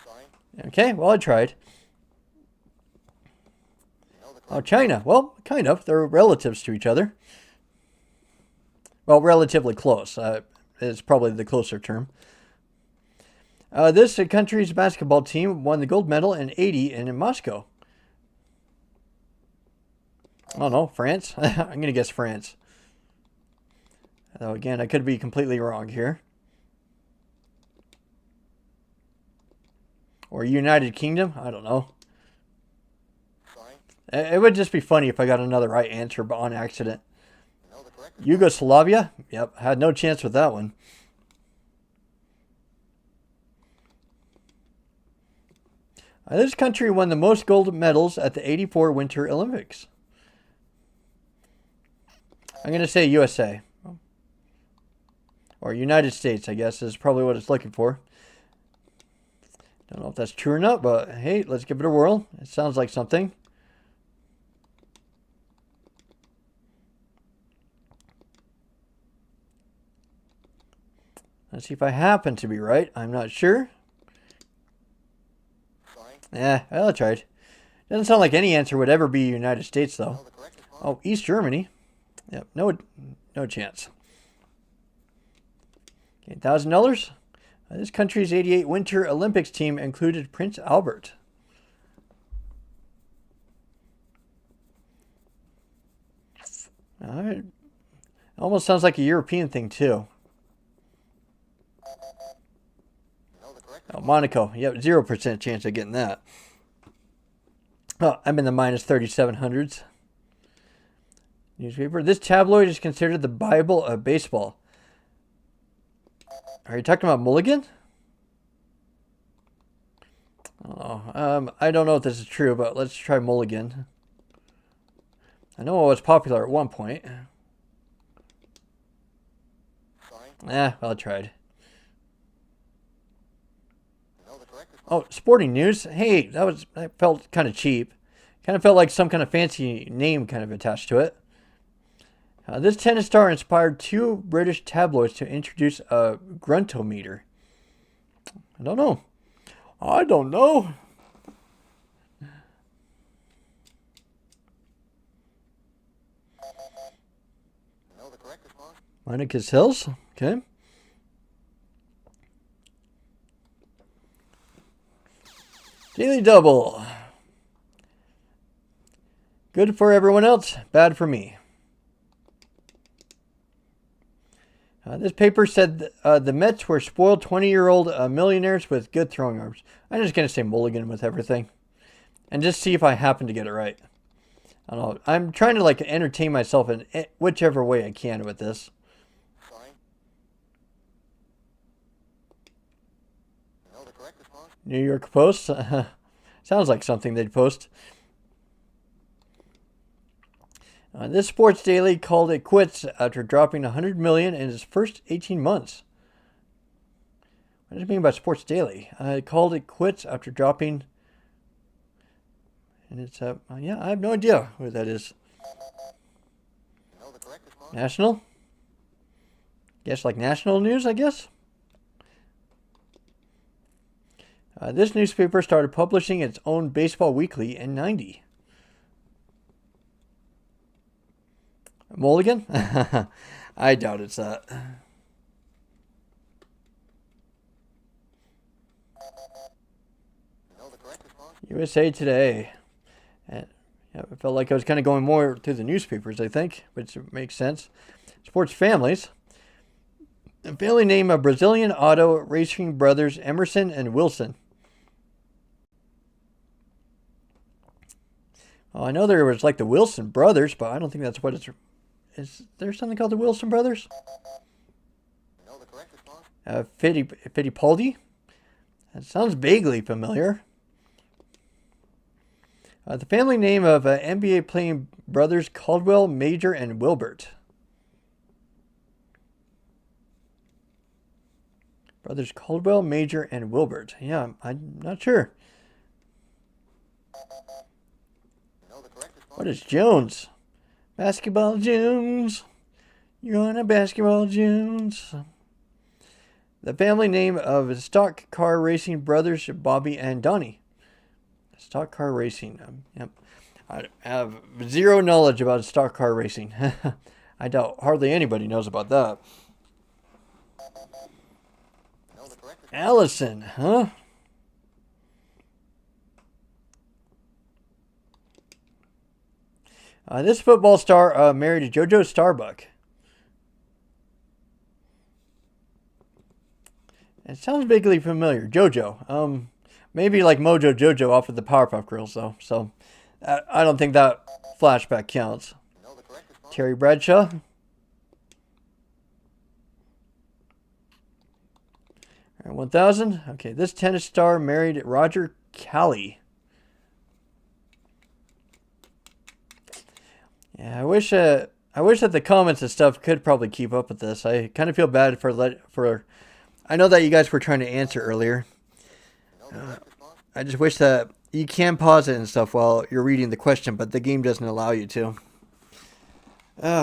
Sorry. Okay, well, I tried. You know the correct Oh, China. Well, kind of. They're relatives to each other. Well, relatively close. Is probably the closer term. This country's basketball team won the gold medal in '80 and in Moscow. I don't know. France? I'm going to guess France. Though, again, I could be completely wrong here. Or United Kingdom? I don't know. Sorry. It would just be funny if I got another right answer but on accident. You know the correct Yugoslavia? Yep, had no chance with that one. This country won the most gold medals at the '84 Winter Olympics. I'm going to say USA. Or United States, I guess, is probably what it's looking for. Don't know if that's true or not, but hey, let's give it a whirl. It sounds like something. Let's see if I happen to be right. I'm not sure. Sorry. Yeah, well, I tried. Doesn't sound like any answer would ever be United States, You though. know the correct response. Oh, East Germany. Yep, no chance. Okay, $1,000. This country's '88 Winter Olympics team included Prince Albert. All right. Almost sounds like a European thing, too. You know the correct Oh, Monaco. Yep, 0% chance of getting that. Oh, I'm in the minus 3700s. Newspaper. This tabloid is considered the Bible of baseball. Are you talking about Mulligan? Oh, I don't know if this is true, but let's try Mulligan. I know it was popular at one point. Sorry. Well, I tried. You know the correct response. Oh, sporting news. Hey, that felt kind of cheap. Kind of felt like some kind of fancy name kind of attached to it. This tennis star inspired two British tabloids to introduce a gruntometer. I don't know. I don't know. You know the correct response. Monica's Hills. Okay. Daily double. Good for everyone else, bad for me. This paper said the Mets were spoiled 20-year-old millionaires with good throwing arms. I'm just going to say mulligan with everything. And just see if I happen to get it right. I don't know. I'm trying to like entertain myself in whichever way I can with this. Sorry. You know the correct response? New York Post. Sounds like something they'd post. This sports daily called it quits after dropping $100 million in its first 18 months. What does it mean by sports daily? It called it quits after dropping, and it's yeah, I have no idea who that is. You know the correct response? National? Guess like national news, I guess. This newspaper started publishing its own baseball weekly in '90. Mulligan? I doubt it's that. You know the correct response? USA Today. And, yeah, I felt like I was kind of going more through the newspapers, I think, which makes sense. Sports families. The family name of Brazilian auto racing brothers Emerson and Wilson. Well, I know there was like the Wilson brothers, but I don't think that's what it's. Is there something called the Wilson brothers? You know the correct response? Fittipaldi? That sounds vaguely familiar. The family name of NBA playing brothers Caldwell, Major, and Wilbert. Brothers Caldwell, Major, and Wilbert. Yeah, I'm not sure. You know the correct response? What is Jones? Basketball Jones. You're on a basketball Jones. The family name of stock car racing brothers Bobby and Donnie. Stock car racing. Yep. I have zero knowledge about stock car racing. I doubt hardly anybody knows about that. You know the correct response? Allison, huh? This football star married JoJo Starbuck. It sounds vaguely familiar. JoJo. Maybe like Mojo Jojo off of the Powerpuff Girls, though. So I don't think that flashback counts. You know the correct response? Terry Bradshaw. All right, 1,000. Okay, this tennis star married Roger Cali. Yeah, I wish that the comments and stuff could probably keep up with this. I kind of feel bad for. I know that you guys were trying to answer earlier. You know the correct response? I just wish that you can pause it and stuff while you're reading the question, but the game doesn't allow you to.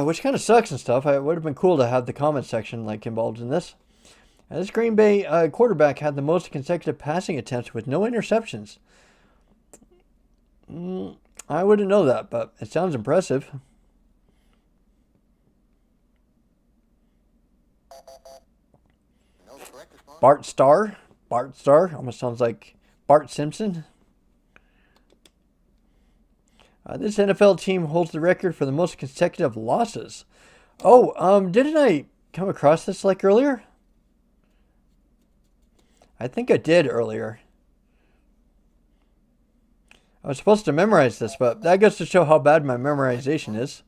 Which kind of sucks and stuff. It would have been cool to have the comment section like involved in this. This Green Bay quarterback had the most consecutive passing attempts with no interceptions. I wouldn't know that, but it sounds impressive. You know the correct response? Bart Starr? Bart Starr? Almost sounds like Bart Simpson. This NFL team holds the record for the most consecutive losses. Oh, didn't I come across this like earlier? I think I did earlier. I was supposed to memorize this, but that goes to show how bad my memorization is.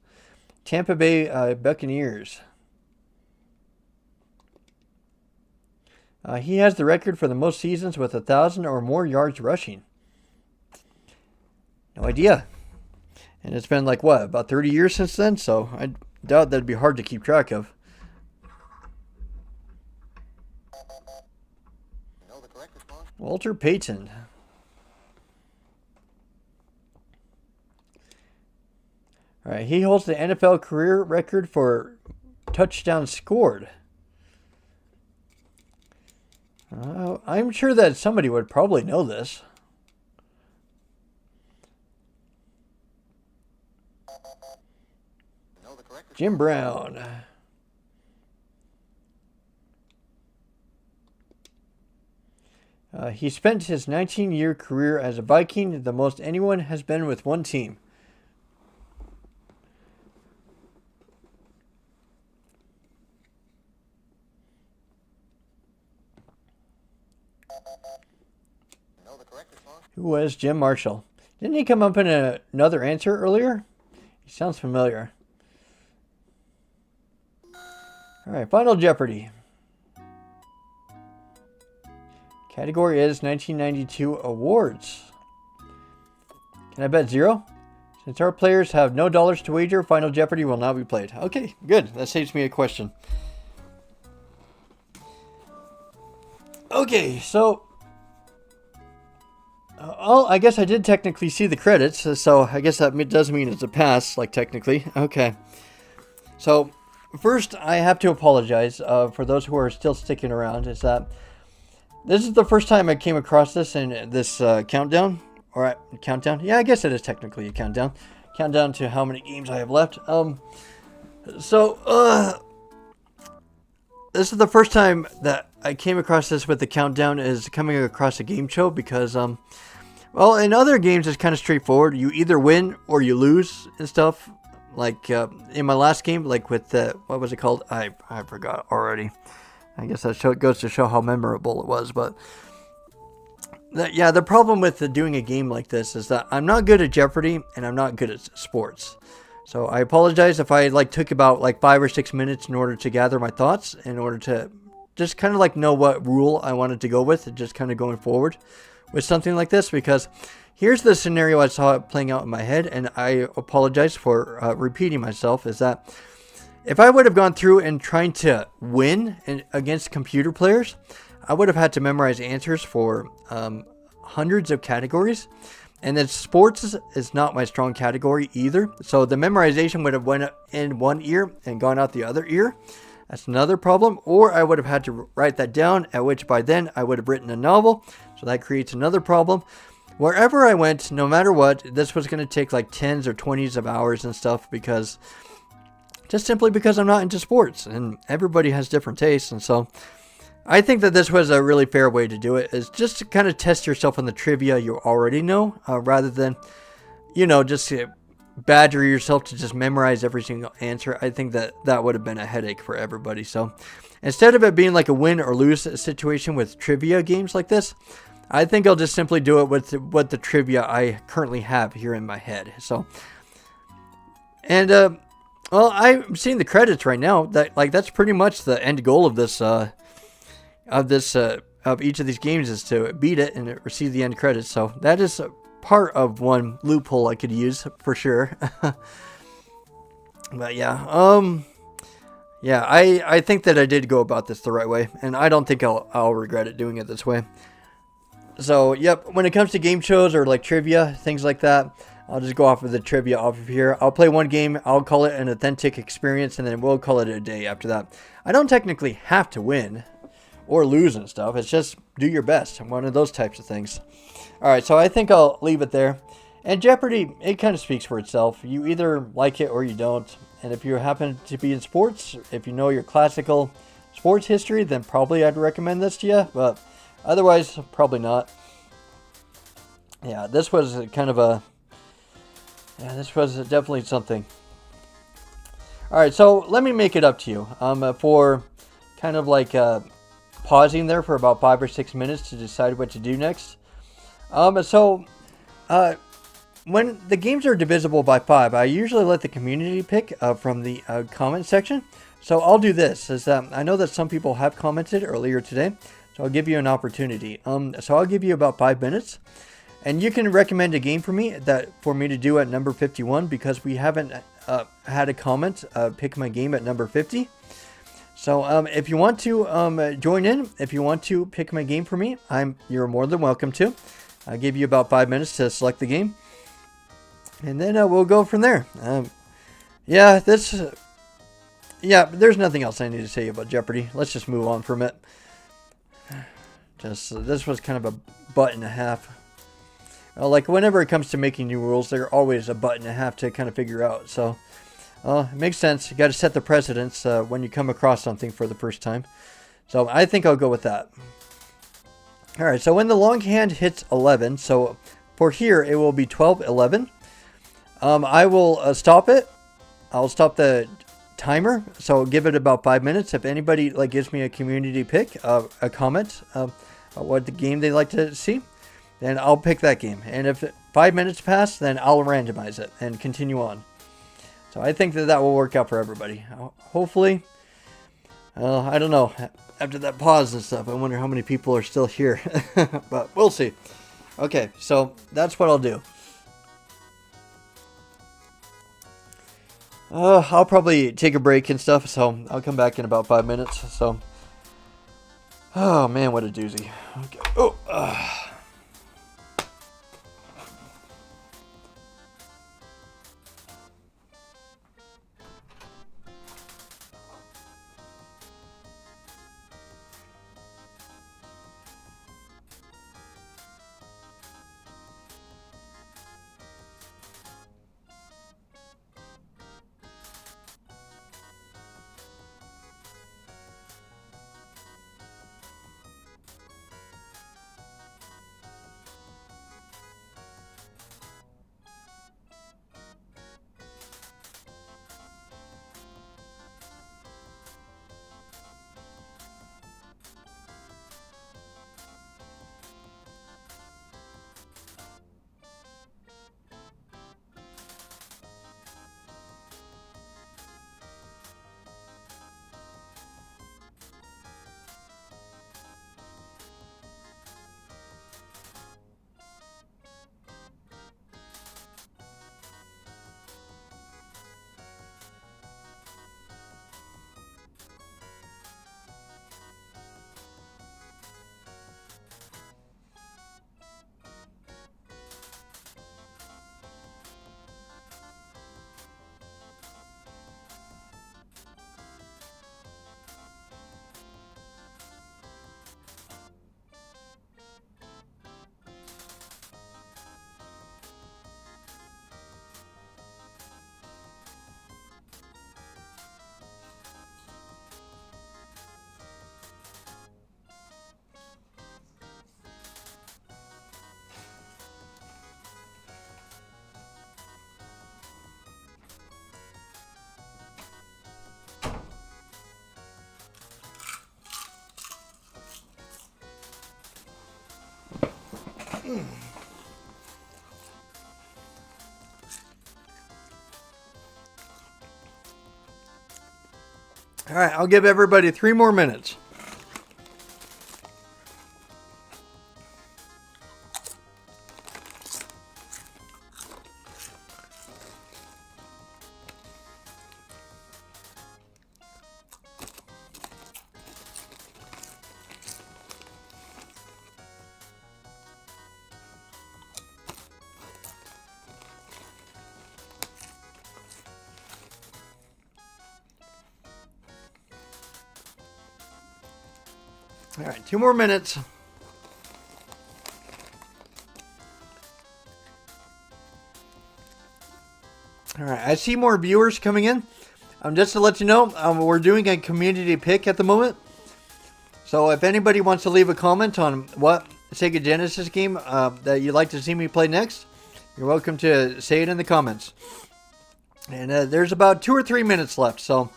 Tampa Bay Buccaneers. He has the record for the most seasons with 1,000 or more yards rushing. No idea. And it's been like, what, about 30 years since then? So I doubt that'd be hard to keep track of. You know the correct response? Walter Payton. All right, he holds the NFL career record for touchdowns scored. I'm sure that somebody would probably know this. You know the correct response? Jim Brown. He spent his 19-year career as a Viking, the most anyone has been with one team. You know the correct response? Who was Jim Marshall? Didn't he come up in another answer earlier? He sounds familiar. All right, Final Jeopardy. Category is 1992 awards. Can I bet 0? Since our players have no dollars to wager, Final Jeopardy will not be played. Okay, good. That saves me a question. Okay, so I guess I did technically see the credits, so I guess that does mean it's a pass, like technically. Okay. So first, I have to apologize for those who are still sticking around. Is that this is the first time I came across this in this countdown. Or countdown? Yeah, I guess it is technically a countdown. Countdown to how many games I have left. This is the first time that I came across this with the countdown is coming across a game show because, well, in other games it's kind of straightforward. You either win or you lose and stuff. Like in my last game, like with what was it called? I forgot already. I guess that goes to show how memorable it was. But the problem with doing a game like this is that I'm not good at Jeopardy and I'm not good at sports. So I apologize if I took about 5 or 6 minutes in order to gather my thoughts, in order to just kind of know what rule I wanted to go with, just kind of going forward with something like this, because here's the scenario I saw it playing out in my head, and I apologize for repeating myself, is that if I would have gone through and trying to win against computer players, I would have had to memorize answers for hundreds of categories. And then sports is not my strong category either. So the memorization would have went in one ear and gone out the other ear. That's another problem. Or I would have had to write that down, at which by then I would have written a novel. So that creates another problem. Wherever I went, no matter what, this was going to take tens or 20s of hours and stuff, because just simply because I'm not into sports and everybody has different tastes. And so I think that this was a really fair way to do it, is just to kind of test yourself on the trivia you already know, rather than, just badger yourself to just memorize every single answer. I think that would have been a headache for everybody. So instead of it being like a win or lose situation with trivia games like this, I think I'll just simply do it with what the trivia I currently have here in my head. So, and, well, I'm seeing the credits right now. That's pretty much the end goal of this, of each of these games, is to beat it and receive the end credits. So that is part of one loophole I could use for sure. But yeah, I think that I did go about this the right way, and I don't think I'll regret it doing it this way. So yep, when it comes to game shows or trivia, things like that, I'll just go off of the trivia off of here. I'll play one game, I'll call it an authentic experience, and then we'll call it a day after that. I don't technically have to win or lose and stuff. It's just do your best. One of those types of things. All right, so I think I'll leave it there. And Jeopardy, it kind of speaks for itself. You either like it or you don't. And if you happen to be in sports, if you know your classical sports history, then probably I'd recommend this to you. But otherwise, probably not. Yeah, this was this was definitely something. All right, so let me make it up to you for kind of pausing there for about 5 or 6 minutes to decide what to do next. When the games are divisible by 5, I usually let the community pick from the comment section. So I'll do this. I know that some people have commented earlier today, so I'll give you an opportunity. So I'll give you about 5 minutes, and you can recommend a game for me to do at number 51, because we haven't had a comment pick my game at number 50. So if you want to join in, if you want to pick my game for me, you're more than welcome to. I'll give you about 5 minutes to select the game, and then we'll go from there. There's nothing else I need to say about Jeopardy. Let's just move on from it. This was kind of a butt and a half. Whenever it comes to making new rules, they're always a butt and a half to kind of figure out. So it makes sense. You got to set the precedence when you come across something for the first time. So I think I'll go with that. All right, so when the long hand hits 11, so for here it will be 12, 11. I will stop it. I'll stop the timer, so give it about 5 minutes. If anybody gives me a community pick, a comment, what the game they like to see, then I'll pick that game. And if 5 minutes pass, then I'll randomize it and continue on. So I think that will work out for everybody. Hopefully, I don't know. After that pause and stuff, I wonder how many people are still here. But we'll see. Okay, so that's what I'll do. I'll probably take a break and stuff, so I'll come back in about 5 minutes. So, oh man, what a doozy. Okay. Oh. All right, I'll give everybody 3 more minutes. All right, 2 more minutes. All right, I see more viewers coming in. Just to let you know, we're doing a community pick at the moment. So if anybody wants to leave a comment on what Sega Genesis game that you'd like to see me play next, you're welcome to say it in the comments. And there's about 2 or 3 minutes left. So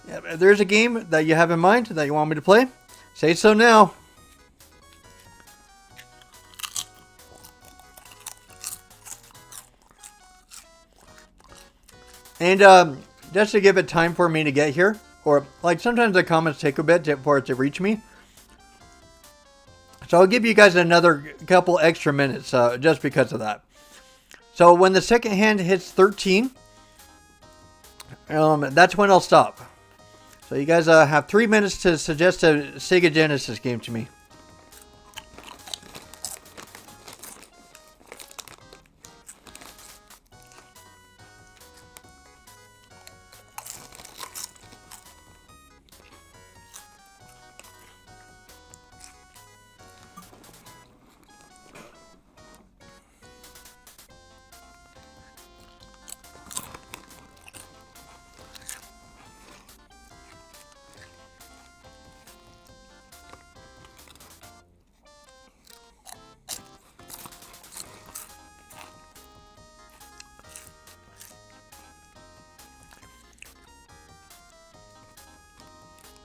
if there's a game that you have in mind that you want me to play, say so now. And just to give it time for me to get here, or sometimes the comments take a bit for it to reach me. So I'll give you guys another couple extra minutes just because of that. So when the second hand hits 13, that's when I'll stop. So you guys have 3 minutes to suggest a Sega Genesis game to me.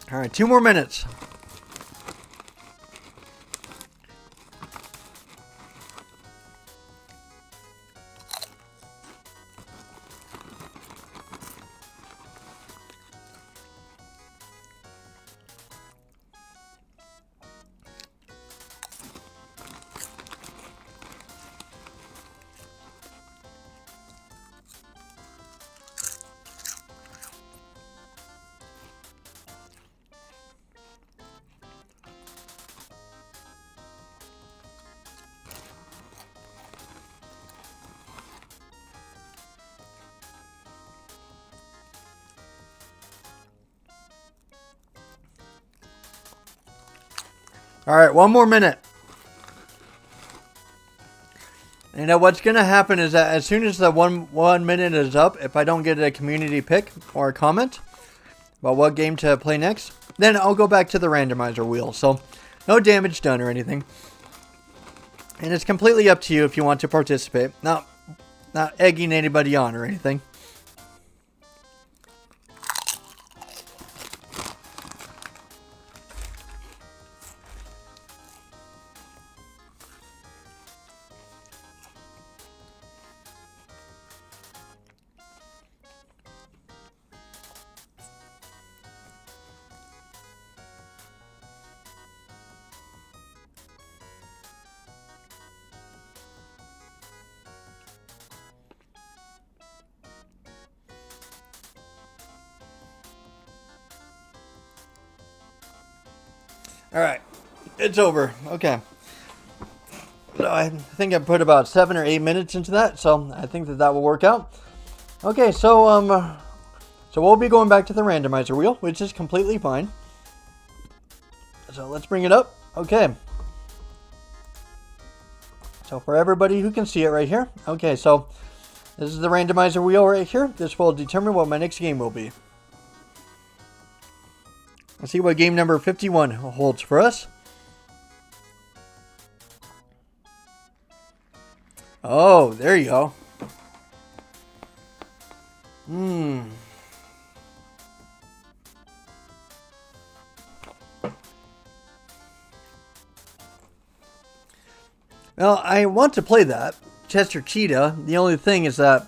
All right, 2 more minutes. All right, 1 more minute. And what's going to happen is that as soon as the one minute is up, if I don't get a community pick or a comment about what game to play next, then I'll go back to the randomizer wheel. So no damage done or anything. And it's completely up to you if you want to participate. Not egging anybody on or anything. All right, it's over. Okay. So I think I put about 7 or 8 minutes into that, so I think that will work out. Okay, so we'll be going back to the randomizer wheel, which is completely fine. So let's bring it up. Okay. So for everybody who can see it right here. Okay, so this is the randomizer wheel right here. This will determine what my next game will be. Let's see what game number 51 holds for us. Oh, there you go. Well, I want to play that. Chester Cheetah. The only thing is that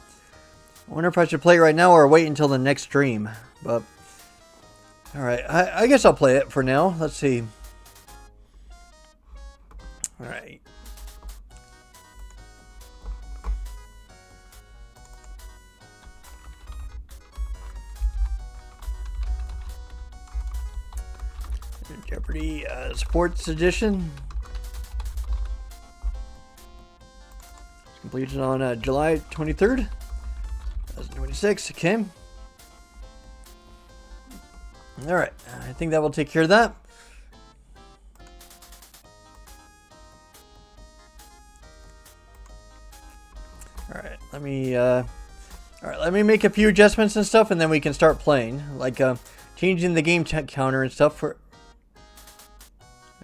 I wonder if I should play it right now or wait until the next stream. But alright, I guess I'll play it for now. Let's see. Alright. Jeopardy Sports Edition. It's completed on July 23rd, 2026. Okay. Alright, I think that will take care of that. Alright, let me make a few adjustments and stuff, and then we can start playing. Like changing the game counter and stuff for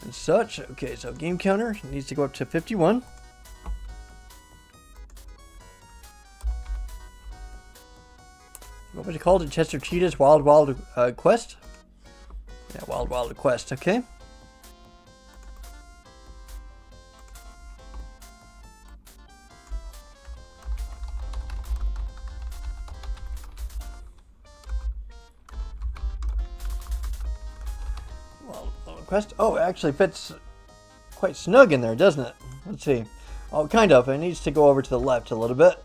and such. Okay, so game counter needs to go up to 51. What was it called? The Chester Cheetah's Wild Quest? Yeah, Wild Quest, okay. Wild Quest. Oh, it actually fits quite snug in there, doesn't it? Let's see. Oh, kind of. It needs to go over to the left a little bit.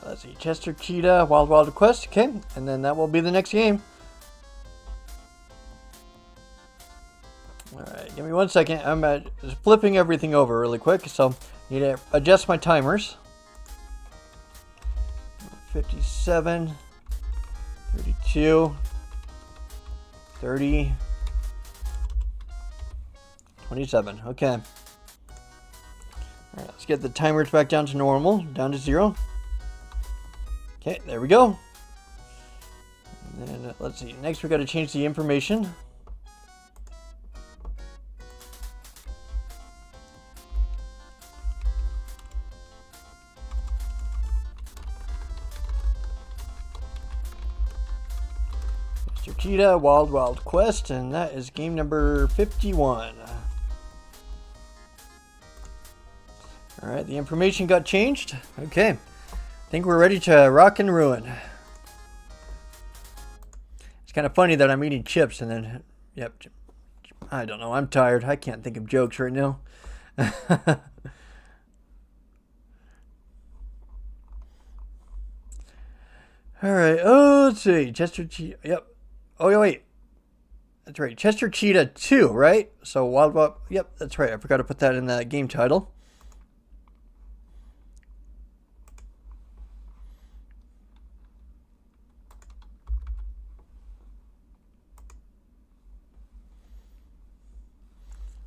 Let's see, Chester Cheetah, Wild Quest, okay, and then that will be the next game. Alright, give me 1 second, I'm just flipping everything over really quick, so I need to adjust my timers. 57, 32, 30, 27, okay. Alright, let's get the timers back down to normal, down to 0. Okay, there we go. And then let's see. Next, we got to change the information. Mr. Cheetah, Wild Wild Quest, and that is game number 51. Alright, the information got changed. Okay, I think we're ready to rock and ruin. It's kind of funny that I'm eating chips and then, yep, I don't know, I'm tired. I can't think of jokes right now. Alright, oh, let's see, Chester Cheetah, yep. Oh, yeah, wait. That's right. Chester Cheetah 2, right? So Wild Wild. Yep, that's right. I forgot to put that in the game title.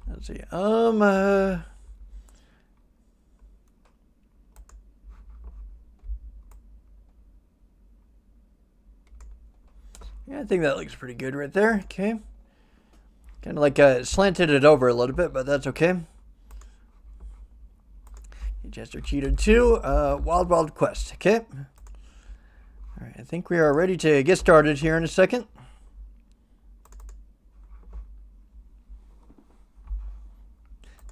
Let's see. Yeah, I think that looks pretty good right there. Okay. Kind of like slanted it over a little bit, but that's okay. Chester Cheetah 2, Wild Wild Quest. Okay. All right, I think we are ready to get started here in a second.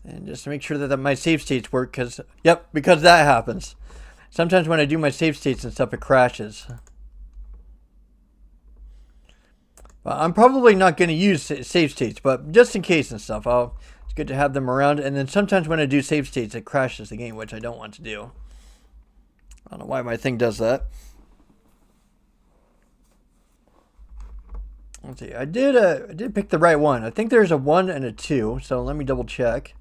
And just to make sure that my save states work, because that happens. Sometimes when I do my save states and stuff, it crashes. Well, I'm probably not going to use save states, but just in case and stuff, it's good to have them around. And then sometimes when I do save states, it crashes the game, which I don't want to do. I don't know why my thing does that. Let's see. I did pick the right one. I think there's a 1 and a 2, so let me double check.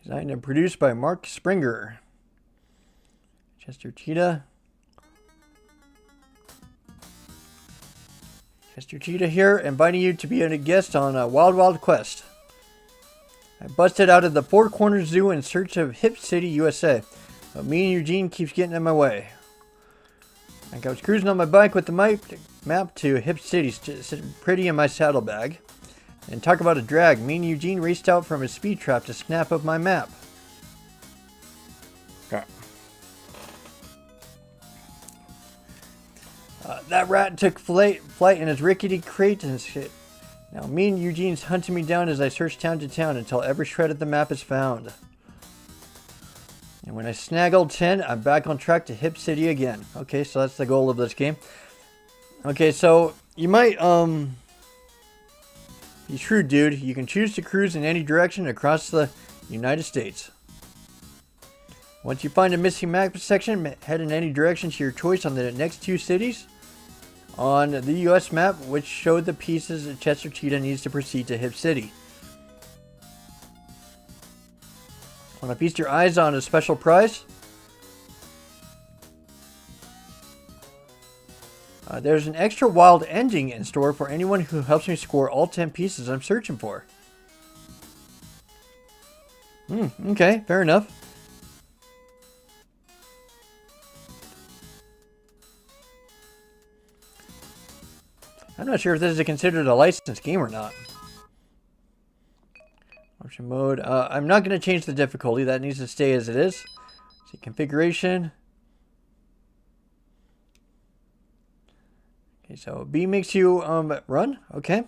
Designed and produced by Mark Springer. Chester Cheetah. Chester Cheetah here, inviting you to be a guest on Wild Wild Quest. I busted out of the Four Corners Zoo in search of Hip City, USA. But me and Eugene keeps getting in my way. Like I was cruising on my bike with the map to Hip City, sitting pretty in my saddlebag. And talk about a drag. Me and Eugene raced out from his speed trap to snap up my map. Okay. That rat took flight in his rickety crate and shit. Now me and Eugene's hunting me down as I search town to town until every shred of the map is found. And when I snaggled 10, I'm back on track to Hip City again. Okay, so that's the goal of this game. Okay, so you might be shrewd, dude. You can choose to cruise in any direction across the United States. Once you find a missing map section, head in any direction to your choice on the next 2 cities on the US map, which show the pieces that Chester Cheetah needs to proceed to Hip City. Want to feast your eyes on a special prize? There's an extra wild ending in store for anyone who helps me score all 10 pieces I'm searching for. Okay, fair enough. I'm not sure if this is considered a licensed game or not. Option mode. I'm not going to change the difficulty. That needs to stay as it is. See, configuration. Okay, so B makes you run. Okay.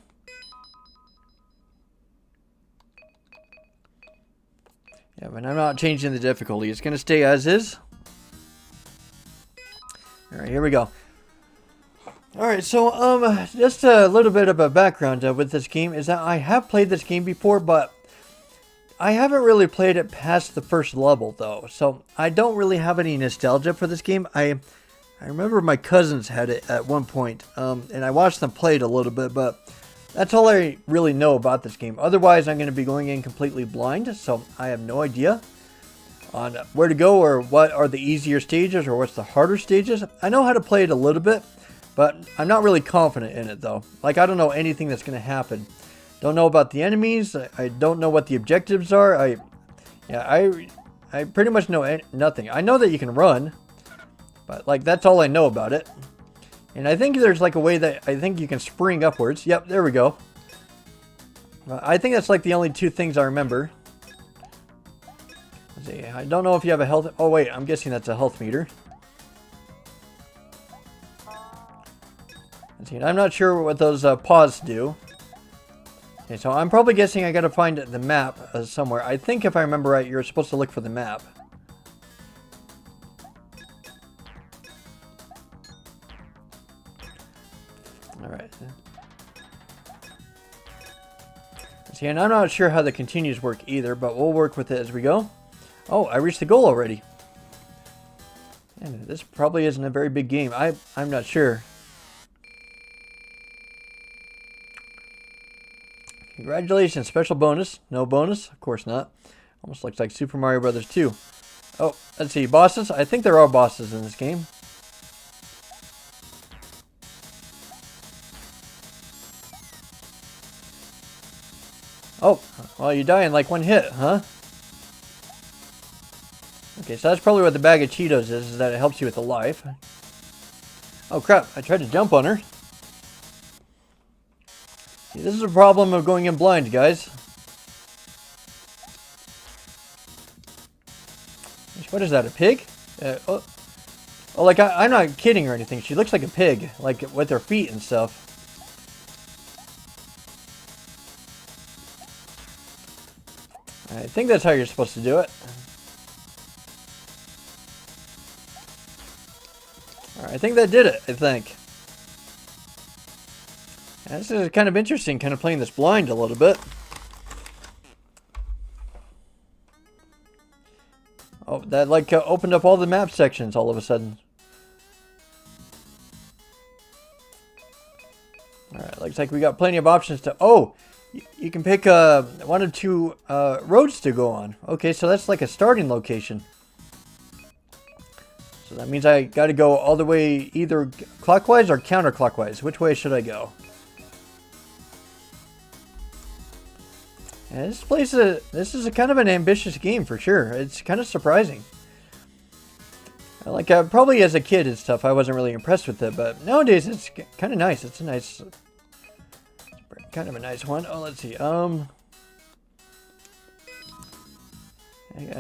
Yeah, but I'm not changing the difficulty. It's going to stay as is. All right, here we go. All right, so just a little bit of a background with this game is that I have played this game before, but I haven't really played it past the first level though. So I don't really have any nostalgia for this game. I remember my cousins had it at one point, and I watched them play it a little bit, but that's all I really know about this game. Otherwise, I'm going to be going in completely blind, so I have no idea on where to go or what are the easier stages or what's the harder stages. I know how to play it a little bit, But I'm not really confident in it, though. Like, I don't know anything that's going to happen. Don't know about the enemies. I don't know what the objectives are. I pretty much know nothing. I know that you can run. But, like, that's all I know about it. And I think there's, like, a way that I think you can spring upwards. Yep, there we go. I think that's, like, the only two things I remember. Let's see. I don't know if you have a health... Oh, wait. I'm guessing that's a health meter. Let's see. I'm not sure what those paws do. Okay, so I'm probably guessing I gotta find the map somewhere. I think if I remember right, you're supposed to look for the map. Alright. See, and I'm not sure how the continues work either, but we'll work with it as we go. Oh, I reached the goal already. And this probably isn't a very big game. I'm not sure. Congratulations, special bonus. No bonus? Of course not. Almost looks like Super Mario Brothers 2. Oh, let's see. Bosses? I think there are bosses in this game. Oh, well, you die in like one hit, huh? Okay, so that's probably what the bag of Cheetos is that it helps you with the life. Oh, crap. I tried to jump on her. See, this is a problem of going in blind, guys. What is that, a pig? Oh, like, I'm not kidding or anything. She looks like a pig, like with her feet and stuff. I think that's how you're supposed to do it. Alright, I think that did it, I think. And this is kind of interesting, kind of playing this blind a little bit. Oh, that like opened up all the map sections all of a sudden. Alright, looks like we got plenty of options to... Oh! You can pick one of two roads to go on. Okay, so that's like a starting location. So that means I got to go all the way either clockwise or counterclockwise. Which way should I go? And this is a kind of an ambitious game for sure. It's kind of surprising. Like probably as a kid and stuff, I wasn't really impressed with it, but nowadays it's kind of nice. It's a nice, kind of a nice one. Oh, let's see. I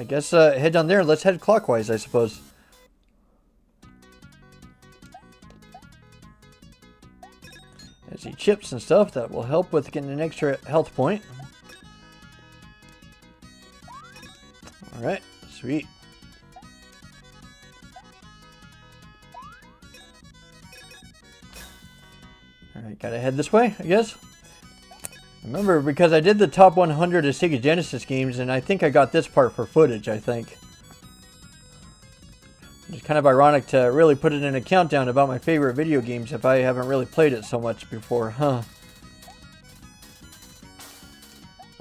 guess head down there. Let's head clockwise, I suppose. I see chips and stuff that will help with getting an extra health point. Alright, sweet. Alright, gotta head this way, I guess. Remember, because I did the top 100 of Sega Genesis games, and I think I got this part for footage, I think. It's kind of ironic to really put it in a countdown about my favorite video games if I haven't really played it so much before, huh?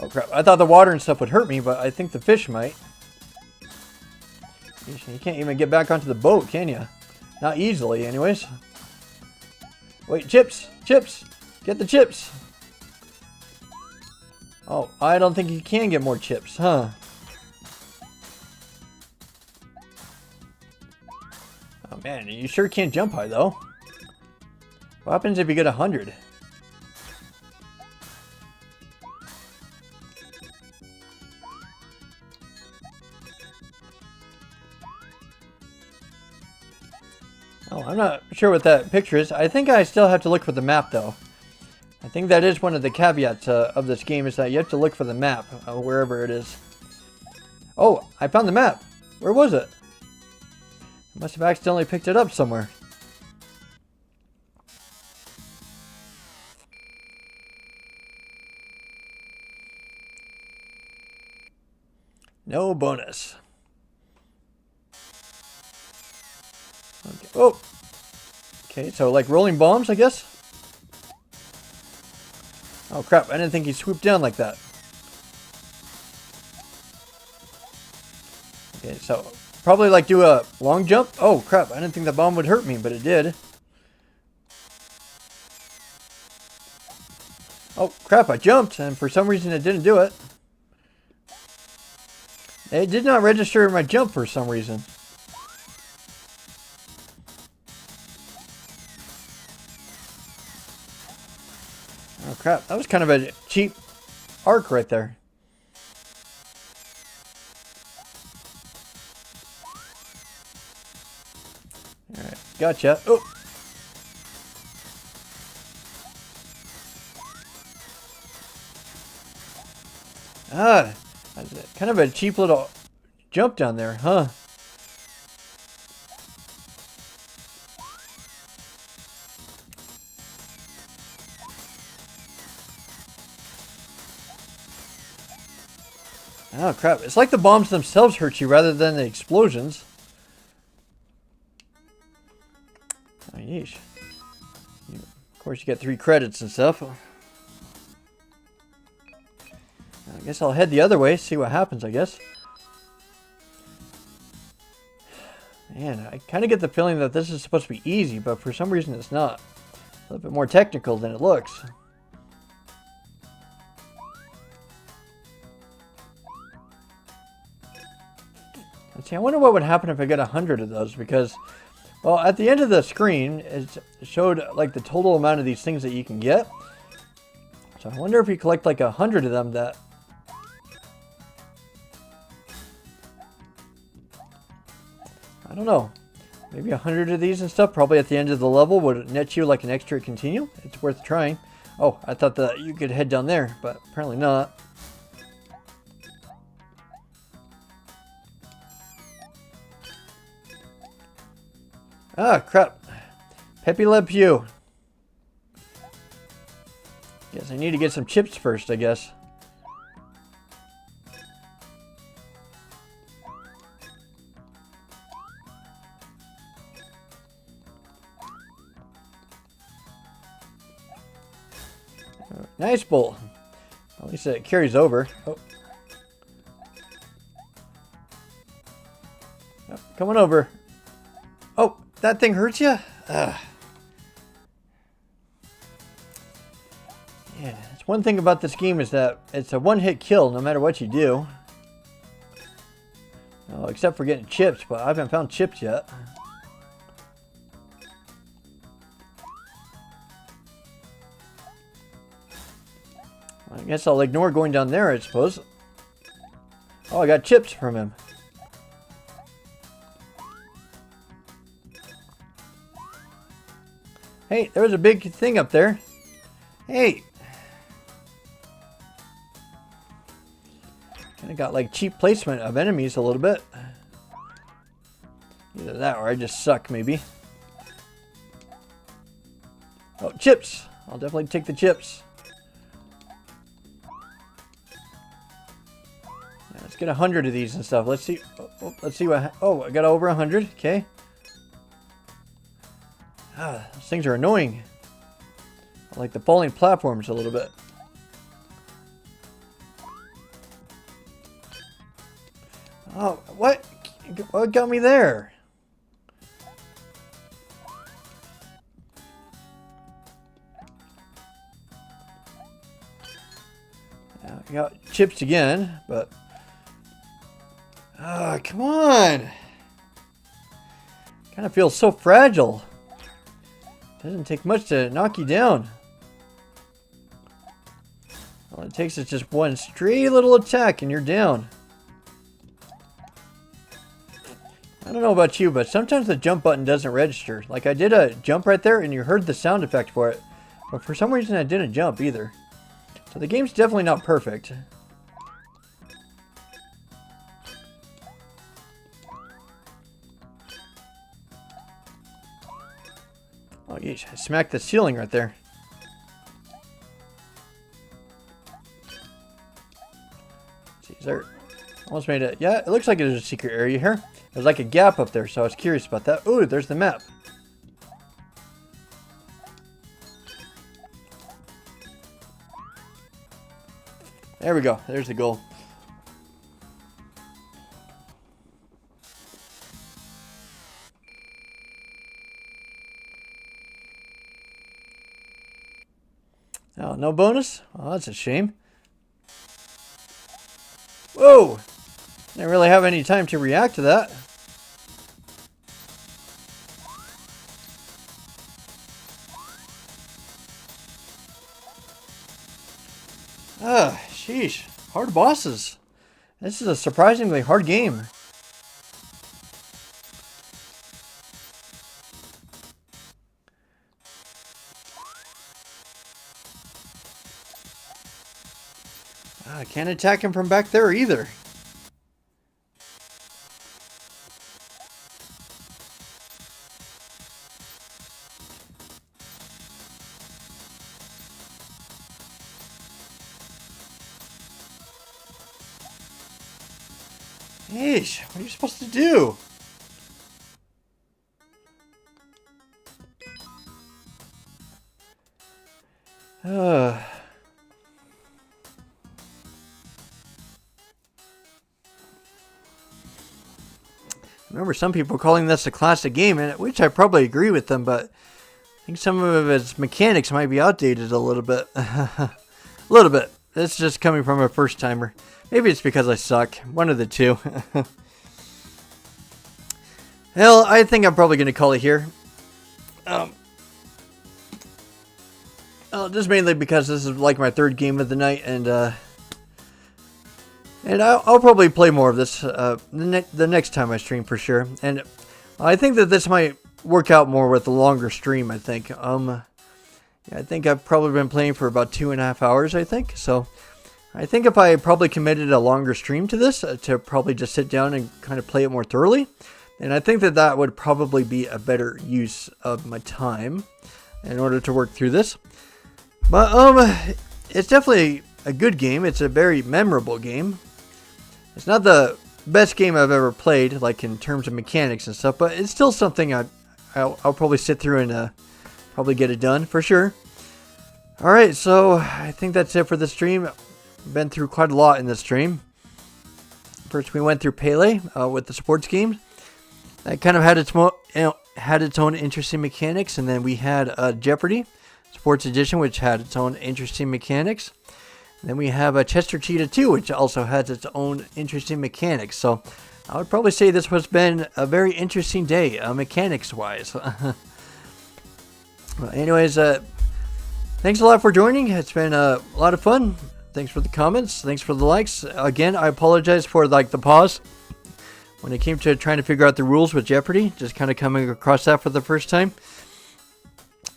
Oh crap, I thought the water and stuff would hurt me, but I think the fish might. You can't even get back onto the boat, can you? Not easily, anyways. Wait, chips! Chips! Get the chips! Oh, I don't think you can get more chips, huh? Oh man, you sure can't jump high, though. What happens if you get 100? Oh, I'm not sure what that picture is. I think I still have to look for the map, though. I think that is one of the caveats of this game, is that you have to look for the map, wherever it is. Oh, I found the map. Where was it? I must have accidentally picked it up somewhere. No bonus. Okay. Oh! Okay, so like rolling bombs, I guess? Oh crap, I didn't think he'd swoop down like that. Okay, so probably like do a long jump. Oh crap, I didn't think the bomb would hurt me, but it did. Oh, crap, I jumped, and for some reason it didn't do it. It did not register my jump for some reason. Oh, crap, that was kind of a cheap arc right there. Alright, gotcha. Oh! Ah, kind of a cheap little jump down there, huh? Oh, crap. It's like the bombs themselves hurt you rather than the explosions. Oh, yeesh. Of course, you get 3 credits and stuff. I guess I'll head the other way, see what happens, I guess. Man, I kind of get the feeling that this is supposed to be easy, but for some reason it's not. A little bit more technical than it looks. Let's see, I wonder what would happen if I got 100 of those, because, well, at the end of the screen, it showed, like, the total amount of these things that you can get. So I wonder if you collect, like, 100 of them that... I don't know. Maybe 100 of these and stuff, probably at the end of the level, would net you, like, an extra continue. It's worth trying. Oh, I thought that you could head down there, but apparently not. Ah, crap. Pepe Le Pew. Guess I need to get some chips first, I guess. Nice bowl. At least it carries over. Oh. Oh, coming over. Oh, that thing hurts you? Yeah, it's one thing about this game is that it's a one-hit kill no matter what you do. Oh, except for getting chips, but I haven't found chips yet. I guess I'll ignore going down there, I suppose. Oh, I got chips from him. Hey, there was a big thing up there. Hey. Kind of got like cheap placement of enemies a little bit. Either that or I just suck, maybe. Oh, chips. I'll definitely take the chips. Yeah, let's get 100 of these and stuff. Let's see. Let's see what. Oh, I got over 100. Okay. Ah, those things are annoying. I like the falling platforms a little bit. Oh, what? What got me there? I got chips again, but... Ah, come on! Kind of feels so fragile. Doesn't take much to knock you down. All it takes is just one stray little attack and you're down. I don't know about you, but sometimes the jump button doesn't register. Like I did a jump right there and you heard the sound effect for it. But for some reason I didn't jump either. So the game's definitely not perfect. Oh, yeesh. I smacked the ceiling right there. Let's see, is there... Almost made it. Yeah, it looks like there's a secret area here. There's like a gap up there, so I was curious about that. Ooh, there's the map. There we go. There's the goal. Oh, no bonus? Oh, that's a shame. Whoa! Didn't really have any time to react to that. Ah, sheesh. Hard bosses. This is a surprisingly hard game. I can't attack him from back there either. Yeesh, what are you supposed to do? I remember some people calling this a classic game, and which I probably agree with them, but I think some of its mechanics might be outdated a little bit. A little bit. It's just coming from a first timer. Maybe it's because I suck. One of the two. Hell, I think I'm probably going to call it here. Just mainly because this is like my third game of the night, and I'll probably play more of this the next time I stream for sure. And I think that this might work out more with a longer stream. I think. Yeah, I think I've probably been playing for about 2.5 hours. I think so. I think if I probably committed a longer stream to this, to probably just sit down and kind of play it more thoroughly, and I think that that would probably be a better use of my time in order to work through this. But it's definitely a good game. It's a very memorable game. It's not the best game I've ever played, like in terms of mechanics and stuff, but it's still something I'll probably sit through and probably get it done for sure. Alright, so I think that's it for the stream. Been through quite a lot in this stream. First we went through Pele with the sports games. That kind of had its own interesting mechanics, and then we had Jeopardy! Sports Edition, which had its own interesting mechanics. And then we have Chester Cheetah 2, which also has its own interesting mechanics. So I would probably say this has been a very interesting day, mechanics-wise. Well, anyways, thanks a lot for joining. It's been a lot of fun. Thanks for the comments. Thanks for the likes. Again, I apologize for the pause when it came to trying to figure out the rules with Jeopardy. Just kind of coming across that for the first time.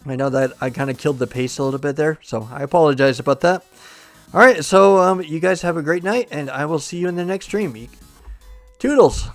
I know that I kind of killed the pace a little bit there, so I apologize about that. All right, so you guys have a great night, and I will see you in the next stream. Toodles!